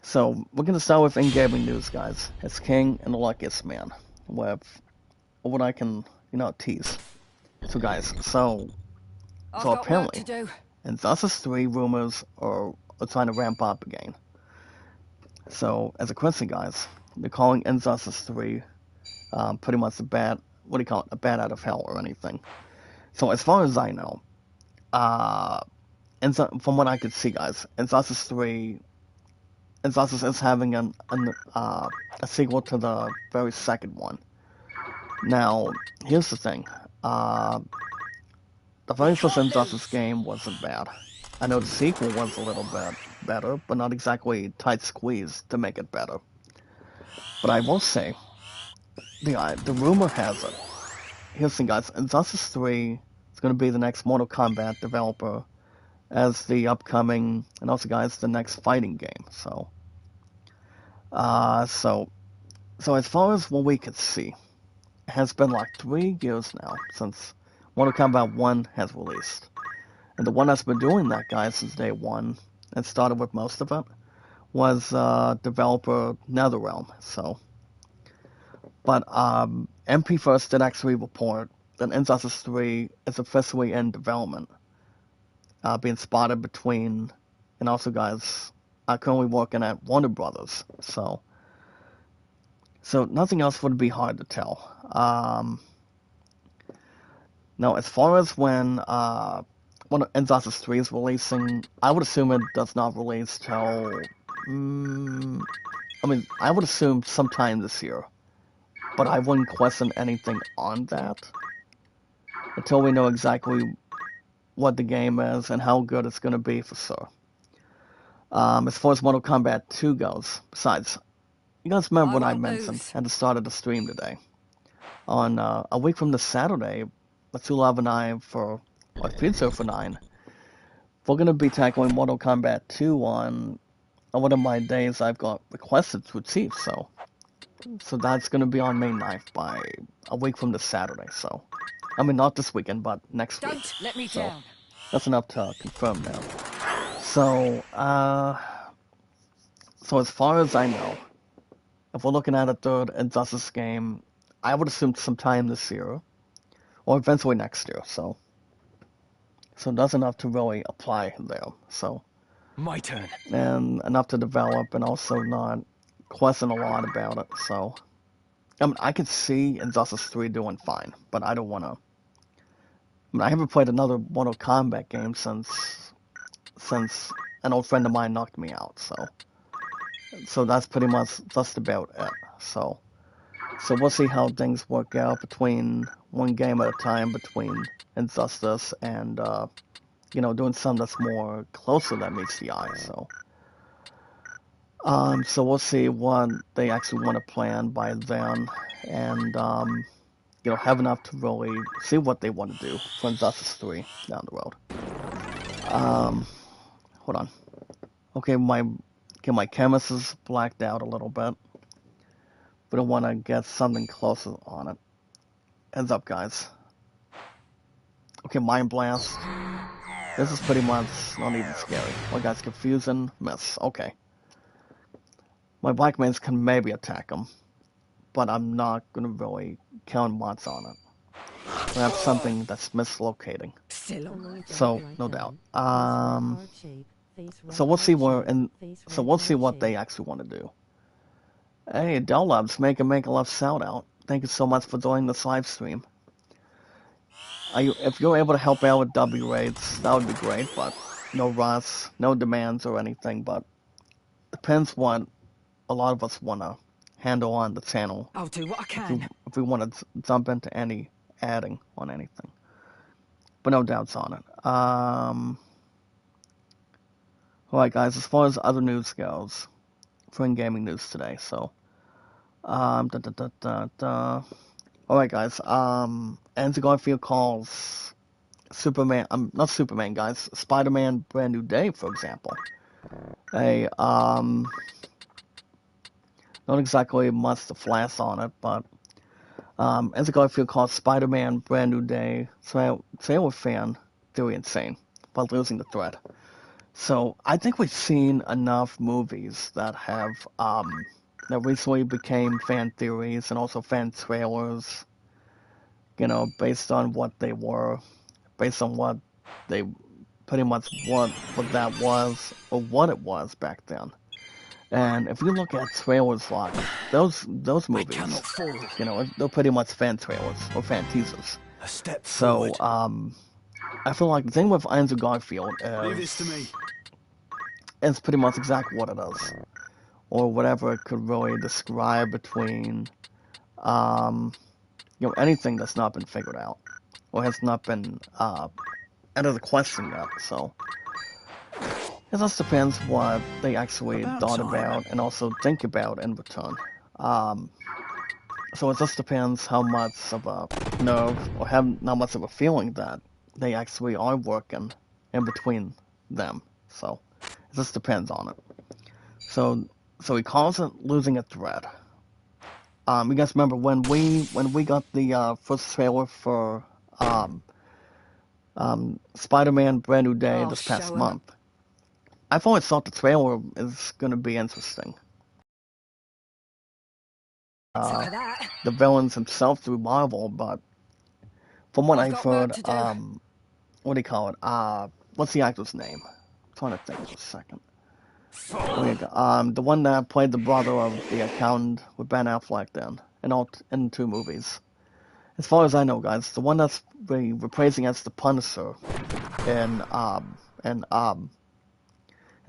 So we're gonna start with in-gaming news, guys. It's King and the Luckiest Man with what I can, tease. So guys, so apparently, Injustice 3 rumors are trying to ramp up again. So as a coincidence, guys, they're calling Injustice 3 pretty much a bat out of hell or anything. So as far as I know, from what I could see, guys, Injustice is having a sequel to the very second one. Now, here's the thing. The very first Injustice game wasn't bad. I know the sequel was a little bit better, but not exactly tight squeeze to make it better. But I will say, the rumor has it. Here's the thing, guys. Injustice 3 is going to be the next Mortal Kombat developer as the upcoming, and also, guys, the next fighting game. So as far as what we could see, it has been like 3 years now since Mortal Kombat 1 has released. And the one that's been doing that, guys, since day one, and started with most of it, was developer NetherRealm. So, but MP First did actually report that Injustice 3 is officially in development, being spotted between, and also, guys, currently working at Warner Brothers. So nothing else would be hard to tell. Now, as far as when Injustice 3 is releasing, I would assume it does not release till, I would assume sometime this year, but I wouldn't question anything on that until we know exactly what the game is and how good it's going to be for sure. As far as Mortal Kombat 2 goes, besides, you guys remember what I mentioned at the start of the stream today? On a week from this Saturday, at 2/11 for Future for 9, we're going to be tackling Mortal Kombat 2 on one of my days I've got requested to achieve, so that's going to be on May 9th by a week from this Saturday, so, I mean, not this weekend, but next week. Don't let me So, down. that's enough to confirm now. So as far as I know, if we're looking at a third Injustice game, I would assume sometime this year, or eventually next year, so that's enough to really apply there, so. My turn. And enough to develop, and also not question a lot about it, so. I mean, I could see Injustice 3 doing fine, but I don't want to. I haven't played another Mortal Kombat game since an old friend of mine knocked me out, so that's pretty much just about it, so So we'll see how things work out between one game at a time between Injustice and doing something that's more closer that meets the eye. So we'll see what they actually want to plan by then, and have enough to really see what they want to do for Injustice 3 down the road. Hold on. Okay, my canvas is blacked out a little bit, but I want to get something closer on it. Heads up, guys. Okay, Mind Blast. This is pretty much not even scary. Well, guys, Confusion, miss. Okay. My Black Mans can maybe attack him, but I'm not going to really count much on it. We have something that's mislocating. So, no doubt. So we'll see we'll see what they actually want to do. Hey, Dell Labs, make a love shout out. Thank you so much for joining this live stream. If you're able to help out with W rates, that would be great, but no rush, no demands or anything, but depends what a lot of us want to handle on the channel. I'll do what I can. If we want to jump into any adding on anything. But no doubts on it. Alright guys, as far as other news goes, for in-gaming news today, so alright guys, Andrew Garfield calls Superman, not Superman guys, Spider-Man Brand New Day, for example. Not exactly much to flash on it, but Andrew Garfield calls Spider-Man Brand New Day, trailer fan, very insane, but losing the thread. So I think we've seen enough movies that have that recently became fan theories and also fan trailers, based on what they were, based on what they pretty much what that was or what it was back then. And if you look at trailers like those movies, they're pretty much fan trailers or fan teasers. A step So forward. I feel like the thing with Andrew Garfield Leave this to me. is pretty much exactly what it is, or whatever it could really describe between, anything that's not been figured out, or has not been under the question yet. So it just depends what they actually thought about and also think about in return. So it just depends how much of a nerve or how much of a feeling that they actually are working in between them. So it just depends on it. So he calls it losing a thread. You guys remember when we got the first trailer for Spider-Man Brand New Day this past month? I've always thought the trailer is going to be interesting. The villains themselves through Marvel, but from what I've heard, what do you call it? What's the actor's name? I'm trying to think for a second. The one that played the brother of the accountant with Ben Affleck then, in 2 movies. As far as I know, guys, the one that's reprising as the Punisher in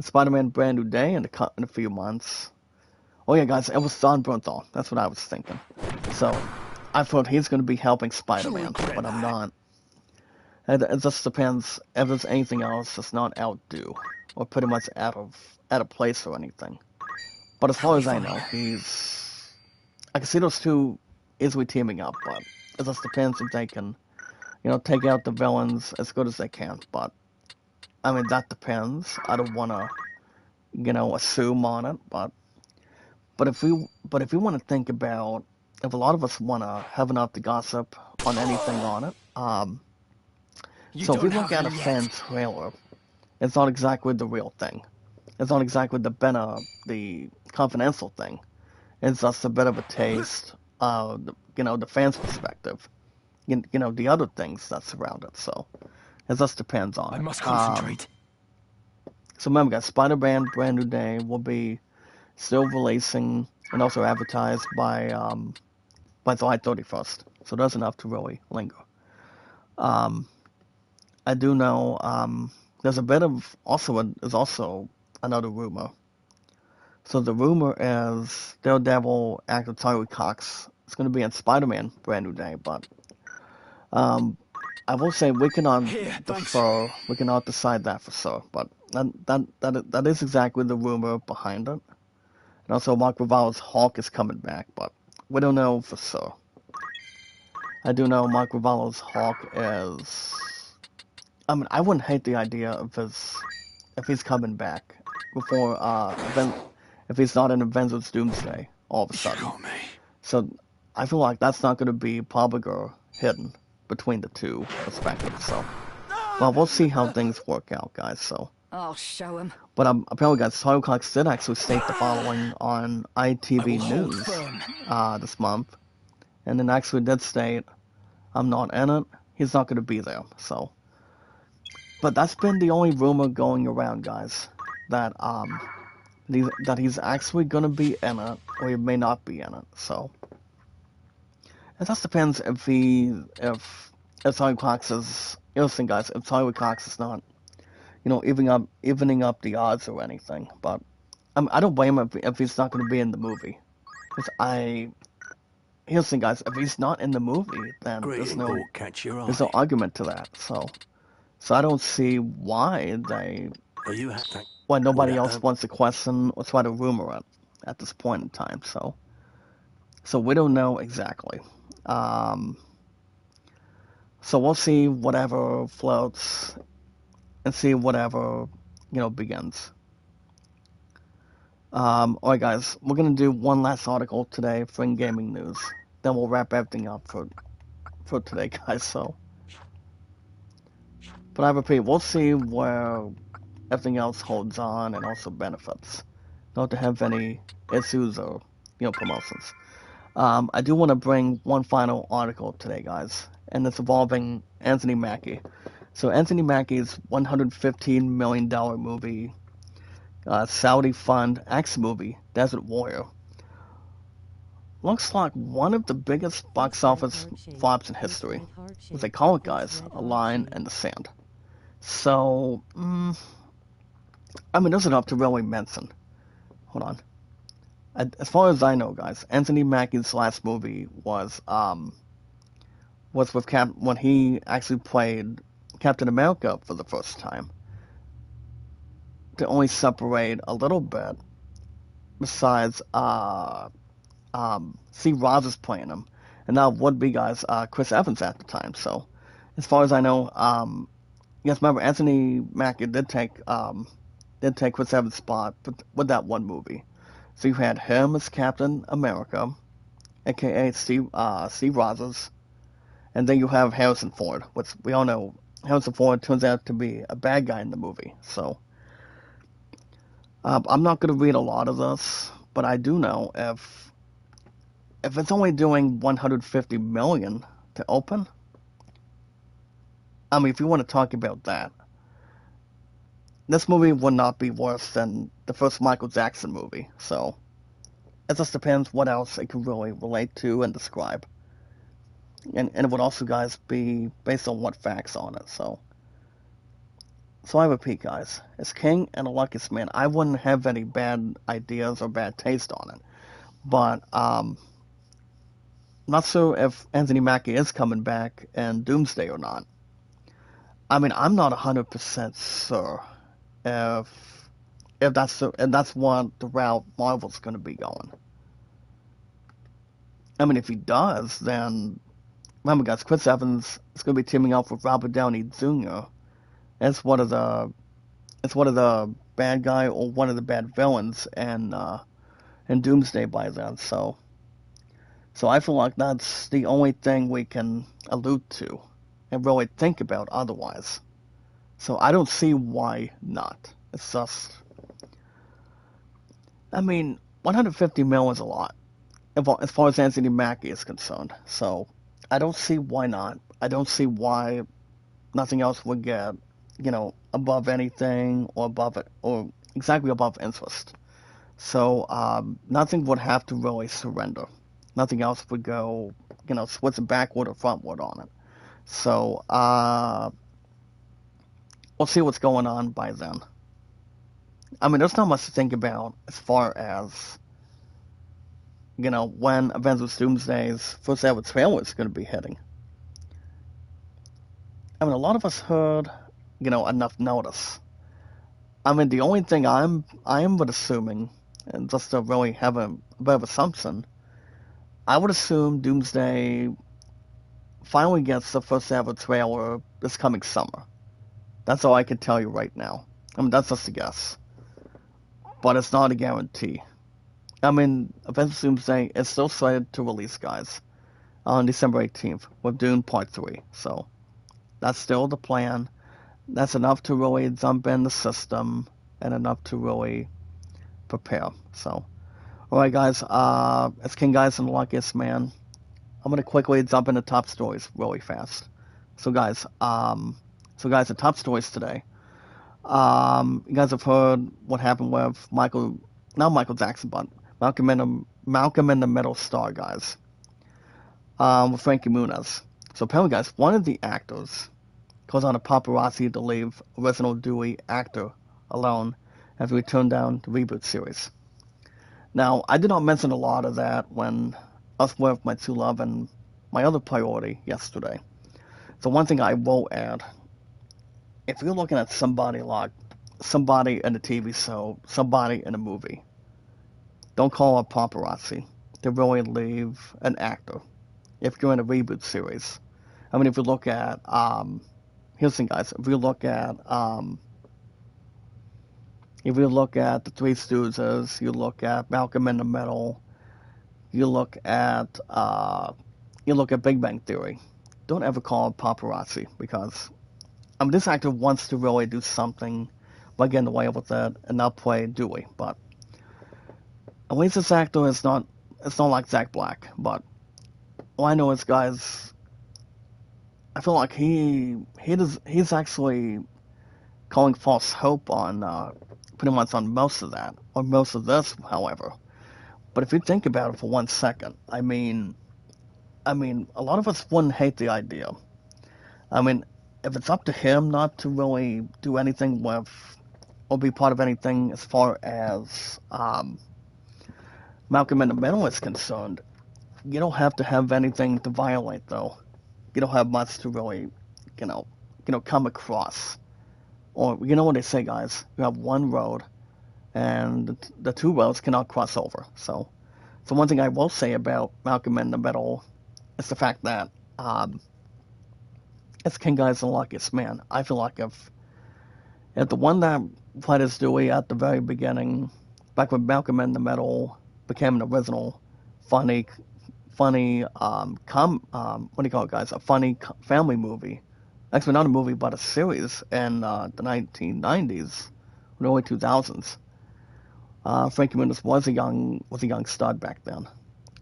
Spider-Man Brand New Day in a few months. Oh yeah, guys, it was John Bernthal. That's what I was thinking. So I thought he's going to be helping Spider-Man, but I'm not. It just depends if there's anything else that's not outdue or pretty much out of place or anything. But as far as I know, I can see those two easily teaming up, but it just depends if they can, take out the villains as good as they can. But I mean, that depends. I don't want to, assume on it. But if we want to think about, if a lot of us want to have enough to gossip on anything on it, so if we look at a fan trailer, it's not exactly the real thing. It's not exactly the confidential thing. It's just a bit of a taste of, the fans' perspective. The other things that surround it. So it just depends on it. I must concentrate. So remember, guys, Spider-Man Brand New Day will be still releasing and also advertised by July 31st. So there's enough to really linger. I do know there's a bit of there's also another rumor. So the rumor is Daredevil actor Tyler Cox it's going to be in Spider-Man Brand New Day, but um, I will say we cannot Here, thanks. we cannot decide that for sure, but that is exactly the rumor behind it. And also, Mark Ruffalo's Hulk is coming back, but we don't know for sure. I do know Mark Ruffalo's Hulk is. I mean, I wouldn't hate the idea of if he's coming back before if he's not in Avengers Doomsday all of a You sudden. got me. So I feel like that's not going to be probably hidden between the two perspectives. So, well, we'll see how things work out, guys. So, I'll show him. but apparently, guys, Chronicles did actually state the following on I ITV will hold News firm. this month, and then actually did state, "I'm not in it. He's not going to be there." So, but that's been the only rumor going around, guys, that he's actually going to be in it, or he may not be in it. So. It just depends if Charlie Cox is listen guys, if Charlie Cox is not, evening up the odds or anything. But I don't blame him if he's not going to be in the movie. Because here's the thing guys, if he's not in the movie, then Greeting won't catch your there's no eye. argument to that. So I don't see Are you why nobody else wants to question or try to rumor it at this point in time. So we don't know exactly. Um, So we'll see whatever floats and see whatever, begins. Alright guys, we're gonna do one last article today for in-gaming news. Then we'll wrap everything up for today, guys, so. But I repeat, we'll see where everything else holds on and also benefits. Not to have any issues or, promotions. I do want to bring one final article today, guys, and it's involving Anthony Mackie. So Anthony Mackie's $115 million movie, Saudi fund action movie, Desert Warrior, looks like one of the biggest box office flops in history. As they call it, guys, a line in the sand. So, there's enough to really mention. Hold on. As far as I know, guys, Anthony Mackie's last movie was with when he actually played Captain America for the first time. To only separate a little bit, besides Steve Rogers playing him, and that would be guys Chris Evans at the time. So, as far as I know, yes, remember Anthony Mackie did take Chris Evans' spot with that one movie. So you had him as Captain America, aka Steve Rogers, and then you have Harrison Ford, which we all know Harrison Ford turns out to be a bad guy in the movie. So I'm not going to read a lot of this, but I do know if it's only doing 150 million to open, if you want to talk about that, this movie would not be worse than the first Michael Jackson movie. So it just depends what else it can really relate to and describe. And it would also, guys, be based on what facts on it. So I repeat, guys, as king and a luckiest man, I wouldn't have any bad ideas or bad taste on it. But not sure if Anthony Mackie is coming back in Doomsday or not. I'm not 100% sure if that's what the route Marvel's going to be going. If he does, then remember, guys, Chris Evans is going to be teaming up with Robert Downey Jr. as one of the bad guy or one of the bad villains in Doomsday by then. So I feel like that's the only thing we can allude to and really think about otherwise. So I don't see why not. It's just, 150 mil is a lot as far as Anthony Mackie is concerned. So I don't see why not. I don't see why nothing else would get, above anything or above it or exactly above interest. So nothing would have to really surrender. Nothing else would go, switch backward or frontward on it. So we'll see what's going on by then. There's not much to think about as far as when Avengers Doomsday's first ever trailer is going to be hitting. I mean, a lot of us heard, enough notice. I mean, the only thing I am but assuming, and just to really have a bit of assumption, I would assume Doomsday finally gets the first ever trailer this coming summer. That's all I can tell you right now. I mean, that's just a guess, but it's not a guarantee. I mean, Avengers Doomsday is still slated to release, guys, on December 18th with Dune Part 3. So that's still the plan. That's enough to really jump in the system and enough to really prepare. So, alright, guys, it's King Guys and the Luckiest Man. I'm going to quickly jump into top stories really fast. So, guys, the top stories today. You guys have heard what happened with not Michael Jackson, but Malcolm in the Middle star, guys, with Frankie Muniz. So apparently, guys, one of the actors calls on a paparazzi to leave original Dewey actor alone after he turned down the reboot series. Now, I did not mention a lot of that when I was with my true love and my other priority yesterday. So one thing I will add, if you're looking at somebody like somebody in a TV show, somebody in a movie, don't call a paparazzi to really leave an actor if you're in a reboot series. I mean, if you look at, here's the thing, guys, if you look at the Three Stooges, you look at Malcolm in the Middle, you look at Big Bang Theory, don't ever call a paparazzi because, I mean, this actor wants to really do something by getting away with it and not play Dewey, but at least this actor is not, it's not like Zach Black, but all I know is, guys, I feel like he's actually calling false hope on pretty much on most of that, or most of this, however. But if you think about it for 1 second, I mean, a lot of us wouldn't hate the idea. I mean, if it's up to him not to really do anything with, or be part of anything as far as Malcolm in the Middle is concerned, you don't have to have anything to violate, though. You don't have much to really, come across. Or, you know what they say, guys? You have one road, and the two roads cannot cross over. So one thing I will say about Malcolm in the Middle is the fact that it's King Guy's the luckiest man. I feel like if the one that played as Dewey at the very beginning, back when Malcolm in the Middle became an original funny, what do you call it, guys? A funny family movie. Actually, not a movie, but a series in the 1990s, early 2000s. Frankie Muniz was a young stud back then.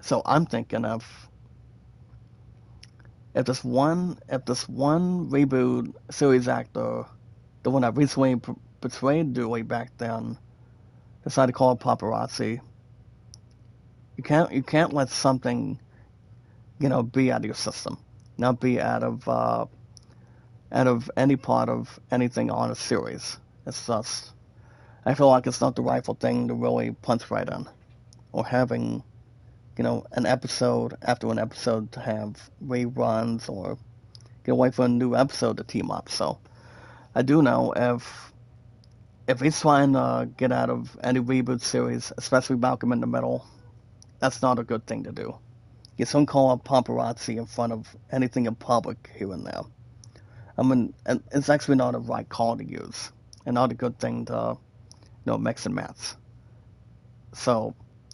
So I'm thinking if this one reboot series actor, the one that recently portrayed Dewey back then, decided to call it paparazzi, you can't let something be out of your system, not be out of any part of anything on a series. It's just, I feel like it's not the rightful thing to really punch right in, or having an episode after an episode to have reruns, or wait for a new episode to team up. So I do know if he's trying to get out of any reboot series, especially Malcolm in the Middle, that's not a good thing to do. You don't call up paparazzi in front of anything in public here and there. I mean, it's actually not a right call to use, and not a good thing to mix and match. So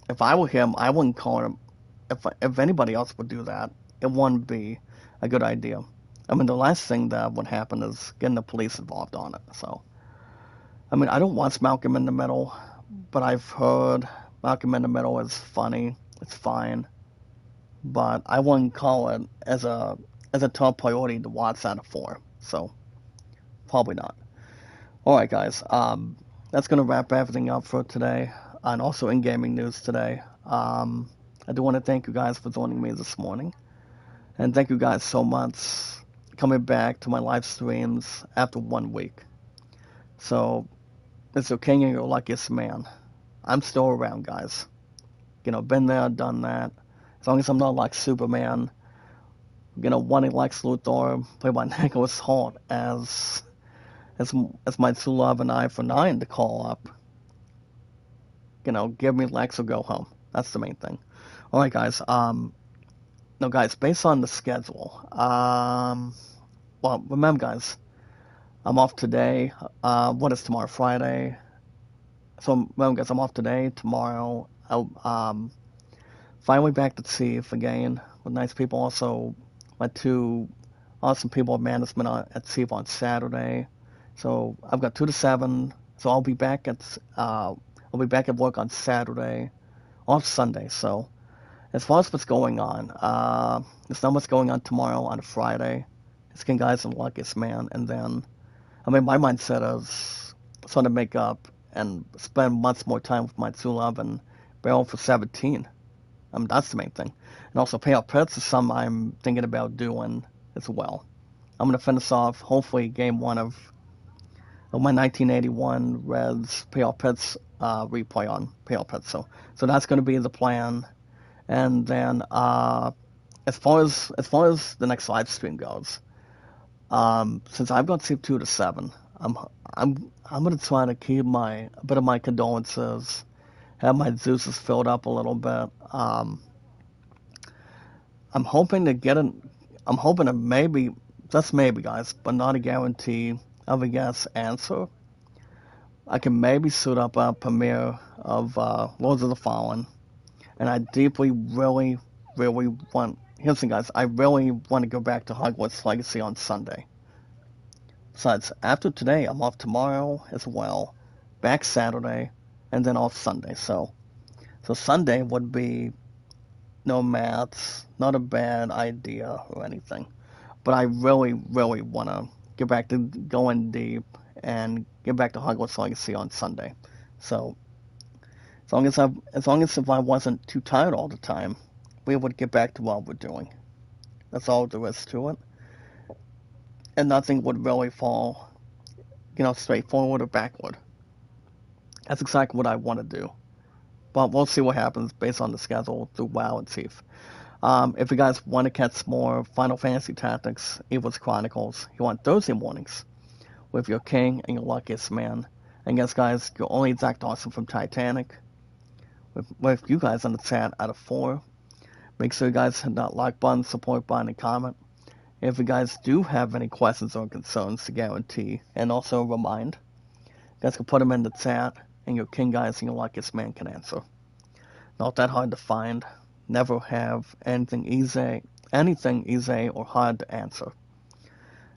if I were him, I wouldn't call him. If anybody else would do that, it wouldn't be a good idea. I mean, the last thing that would happen is getting the police involved on it. So, I mean, I don't watch Malcolm in the Middle, but I've heard Malcolm in the Middle is funny. It's fine, but I wouldn't call it as a top priority to watch out of 4. So, probably not. All right, guys. That's gonna wrap everything up for today, and also in gaming news today. I do want to thank you guys for joining me this morning, and thank you guys so much coming back to my live streams after 1 week. So, it's your king and your luckiest man. I'm still around, guys. been there, done that. As long as I'm not like Superman, wanting Lex Luthor, played by Nicholas Hoult, as as my true love and eye for 9 to call up. Give me Lex or go home. That's the main thing. All right, guys. No, guys. Based on the schedule, well, remember, guys, I'm off today. What is tomorrow? Friday. So remember, guys, I'm off today. Tomorrow, I'll finally back to Chief again with nice people. Also, my 2 awesome people of management at Chief on Saturday. So I've got 2 to 7. So I'll be back at work on Saturday, off Sunday. So as far as what's going on, there's not much going on tomorrow on a Friday. It's King Guys and Luckiest Man, and then my mindset is sort of make up and spend much more time with my true love and barrel for 17. That's the main thing. And also pay out pets is something I'm thinking about doing as well. I'm going to finish off, hopefully, game 1 of my 1981 Reds Payoff Pets replay on Payoff Pets. So that's going to be the plan. And then as far as the next live stream goes, since I've got Steve 2 to 7, I'm going to try to keep a bit of my condolences, have my Zeus's filled up a little bit. I'm hoping to maybe, just maybe, guys, but not a guarantee of a yes answer. I can maybe suit up a premiere of Lords of the Fallen, and I deeply, really, really want. Here's the thing, guys. I really want to go back to Hogwarts Legacy on Sunday. Besides, after today, I'm off tomorrow as well, back Saturday, and then off Sunday. So Sunday would be no maths, not a bad idea or anything. But I really, really want to get back to going deep and get back to Hogwarts Legacy on Sunday. So as long as if I wasn't too tired all the time, we would get back to what we're doing. That's all there is to it. And nothing would really fall, straight forward or backward. That's exactly what I want to do. But we'll see what happens based on the schedule through WoW and Thief. If you guys want to catch more Final Fantasy Tactics, Ivalice Chronicles, you want Thursday mornings with your king and your luckiest man. And yes, guys, you're only Zach Dawson from Titanic. With you guys on the chat out of 4. Make sure you guys hit that like button, support button, and comment. If you guys do have any questions or concerns to guarantee, and also remind, you guys can put them in the chat, and your king guys and your luckiest man can answer. Not that hard to find. Never have anything easy or hard to answer.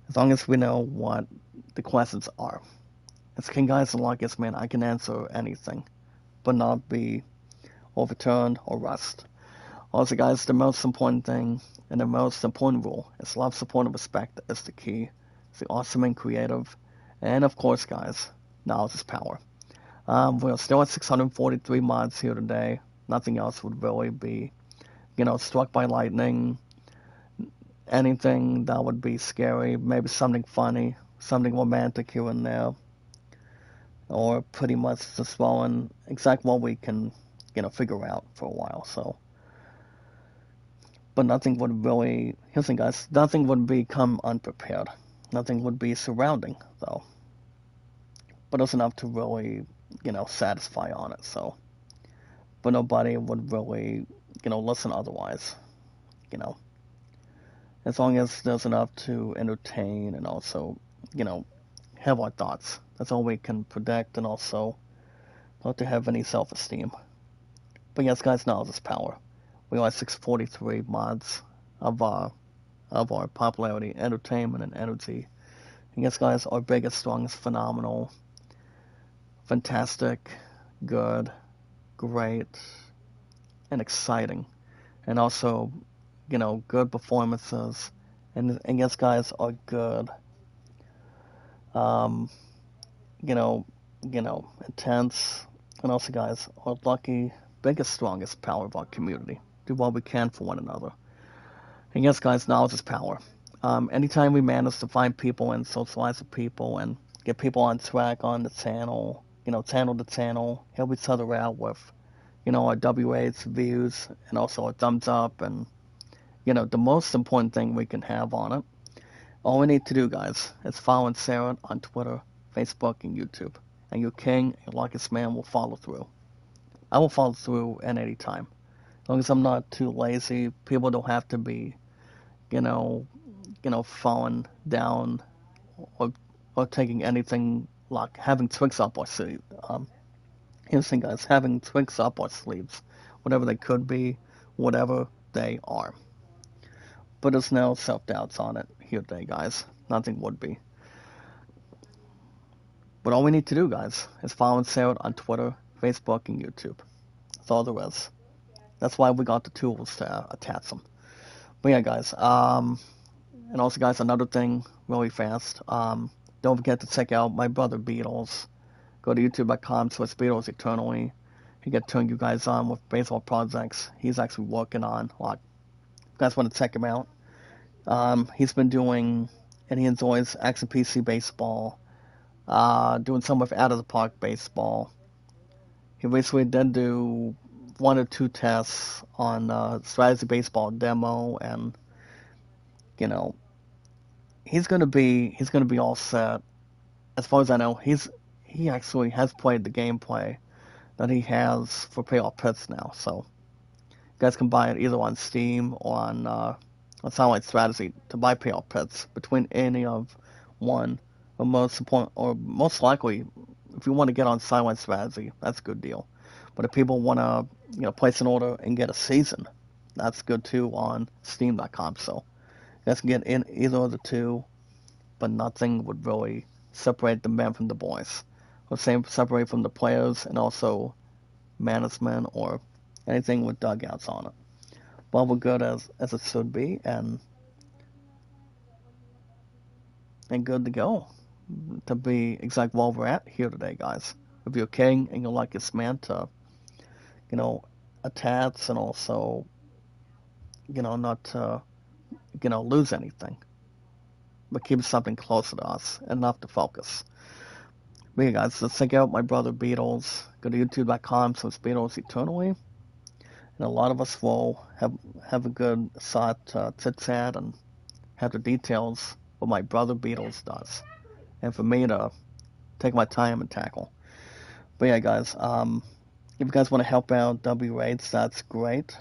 As long as we know what the questions are. As king guys and luckiest man, I can answer anything, but not be overturned or rust. Also, guys, the most important thing and the most important rule is love, support, and respect is the key. It's the awesome and creative. And of course, guys, knowledge is power. We're still at 643 mods here today. Nothing else would really be, struck by lightning. Anything that would be scary. Maybe something funny, something romantic here and there. Or pretty much just throwing exactly what we can, figure out for a while. So. But nothing would really, here's the thing, guys, nothing would become unprepared. Nothing would be surrounding, though. But it's enough to really, satisfy on it, so. But nobody would really, listen otherwise, As long as there's enough to entertain and also, have our thoughts. That's all we can predict and also not to have any self-esteem. But yes, guys, knowledge is power. We are 643 mods of our popularity, entertainment, and energy. And yes, guys, our biggest, strongest, phenomenal, fantastic, good, great, and exciting. And also, good performances. And yes, guys, are good. Intense. And also, guys, are lucky, biggest, strongest power of our community. Do what we can for one another. And yes, guys, knowledge is power. Anytime we manage to find people and socialize with people and get people on track on the channel, channel to channel, help each other out with, our WA's views and also a thumbs up and, the most important thing we can have on it. All we need to do, guys, is follow Sarah on Twitter, Facebook, and YouTube. And your king, your luckiest man, will follow through. I will follow through at any time. As long as I'm not too lazy, people don't have to be, you know, falling down or taking anything like having twigs up our sleeves. Here's the thing, guys, having twigs up our sleeves, whatever they could be, whatever they are. But there's no self-doubts on it here today, guys. Nothing would be. But all we need to do, guys, is follow Sarah on Twitter, Facebook, and YouTube. That's all there is. That's why we got the tools to attach them. But yeah, guys. And also, guys, another thing, really fast. Don't forget to check out my brother Beatles. Go to youtube.com/Beatles Eternally. He can turn you guys on with baseball projects he's actually working on. Like, if you guys want to check him out. He's been doing, and he enjoys Action PC baseball. Doing some with Out of the Park baseball. He recently did do 1 or 2 tests on strategy baseball demo, and he's gonna be all set. As far as I know, he actually has played the gameplay that he has for Payoff Pits now. So you guys can buy it either on Steam or on Satellite Strategy to buy Payoff Pits between any of one. Or most likely, if you want to get on Satellite Strategy, that's a good deal. But if people want to, place an order and get a season, that's good too on Steam.com. So you guys can get in either of the two, but nothing would really separate the men from the boys, or separate from the players and also management or anything with dugouts on it. Well, we're good as it should be, and good to go. To be exact where we're at here today, guys. With your king and your luckiest man to, attach and also, not to, lose anything. But keep something closer to us, enough to focus. But yeah, guys, let's check out my brother Beatles. Go to youtube.com/Beatles Eternally. And a lot of us will have a good shot to chit-chat and have the details what my brother Beatles does. And for me to take my time and tackle. But yeah, guys, if you guys want to help out W8s, that's great.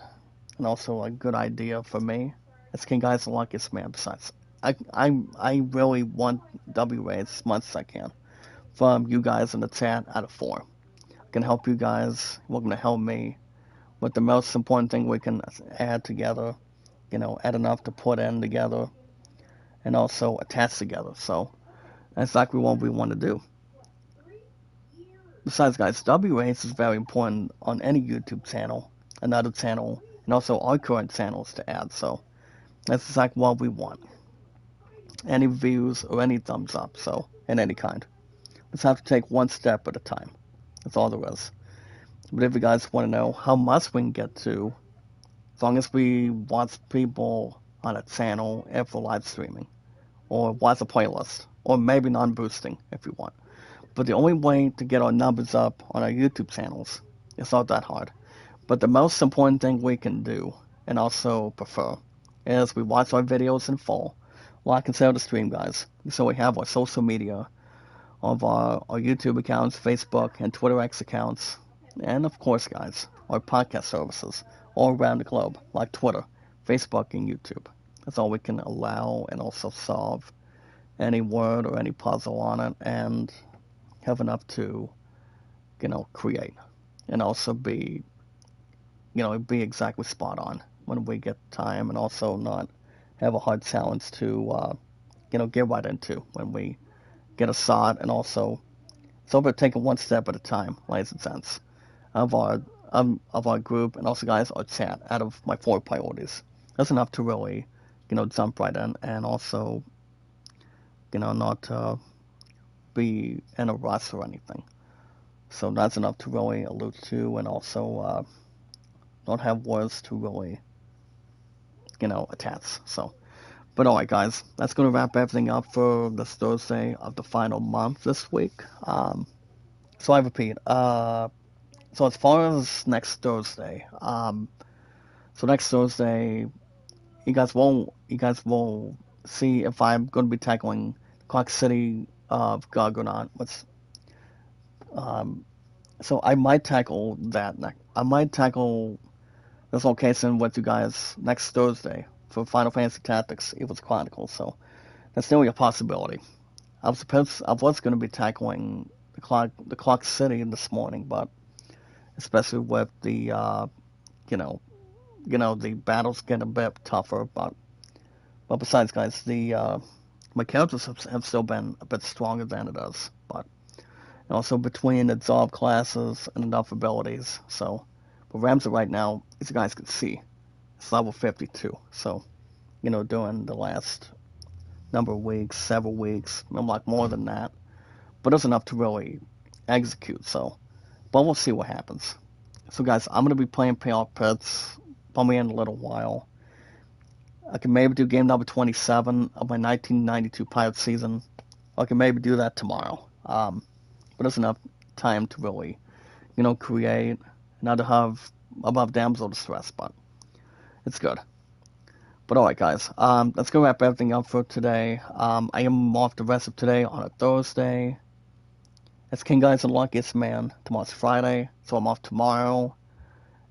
And also a good idea for me. It's King Guy's the luckiest man. Besides, I really want W8s as much as I can from you guys in the chat out of 4. I can help you guys. You're going to help me. But the most important thing we can add together, add enough to put in together and also attach together. So that's exactly what we want to do. Besides, guys, WAs is very important on any YouTube channel, another channel, and also our current channels to add. So that's exactly what we want. Any views or any thumbs up, so in any kind. Let's have to take one step at a time. That's all there is. But if you guys want to know how much we can get to, as long as we watch people on a channel if we're live streaming, or watch a playlist, or maybe non-boosting if you want. But the only way to get our numbers up on our YouTube channels, it's not that hard. But the most important thing we can do, and also prefer, is we watch our videos in full, like and share the stream, guys. So we have our social media of our YouTube accounts, Facebook and Twitter X accounts, and of course, guys, our podcast services all around the globe, like Twitter, Facebook, and YouTube. That's all we can allow and also solve any word or any puzzle on it and have enough to, create and also be, be exactly spot on when we get time and also not have a hard challenge to, get right into when we get a shot and also it's over taking one step at a time, ladies and gents, of our group and also, guys, our chat out of my 4 priorities. That's enough to really, jump right in and also, not be in a rush or anything. So that's enough to really allude to and also not have words to really, attach. So, but alright, guys, that's going to wrap everything up for this Thursday of the final month this week. So I repeat, So as far as next Thursday, so next Thursday, you guys will see if I'm going to be tackling Clock City of Gug or not. Um, so I might tackle that. I might tackle this location with you guys next Thursday for Final Fantasy Tactics Ivalice Chronicles. So that's definitely a possibility. I was going to be tackling the Clock City this morning, but especially with the you know the battles get a bit tougher. But besides, guys, the my characters have still been a bit stronger than it is. But also between absorb classes and enough abilities. So, but Ramsey right now, as you guys can see, it's level 52. So, during the last number of weeks, several weeks, I'm like more than that. But it's enough to really execute. So, but we'll see what happens. So, guys, I'm gonna be playing Payoff Pits probably in a little while. I can maybe do game number 27 of my 1992 Pirate season. I can maybe do that tomorrow. But it's enough time to really, create, not to have above damsel distress, but it's good. But alright, guys, let's go wrap everything up for today. I am off the rest of today on a Thursday. It's King Guys and Luckiest Man. Tomorrow's Friday, so I'm off tomorrow.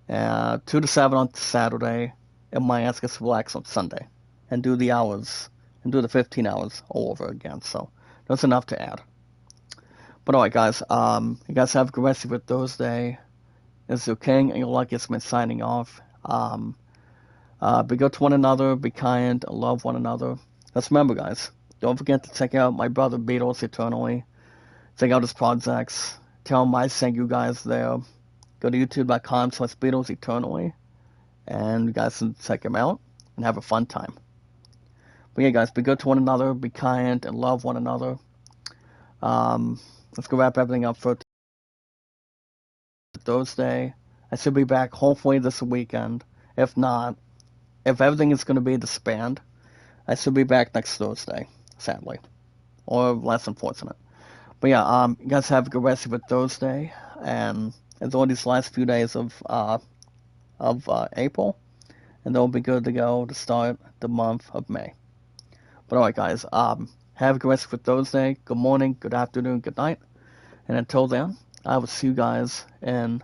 2 to 7 on Saturday, and my ass gets relaxed on Sunday. And do the hours, and do the 15 hours all over again, so that's enough to add. But alright, guys, you guys have a good rest of your Thursday. This is your King and your Luckiest Man signing off. Be good to one another, be kind, love one another. Let's remember, guys, don't forget to check out my brother Beatles Eternally. Check out his projects. Tell him I sent you guys there. Go to youtube.com/Beatles Eternally. And you guys can check him out and have a fun time. But yeah, guys, be good to one another, be kind, and love one another. Let's go wrap everything up for Thursday. I should be back hopefully this weekend. If not, if everything is going to be disbanded, I should be back next Thursday, sadly. Or less unfortunate. But yeah, you guys have a good rest of your Thursday. And enjoy these last few days of April. And they'll be good to go to start the month of May. But alright, guys, have a good rest of your Thursday. Good morning, good afternoon, good night. And until then, I will see you guys in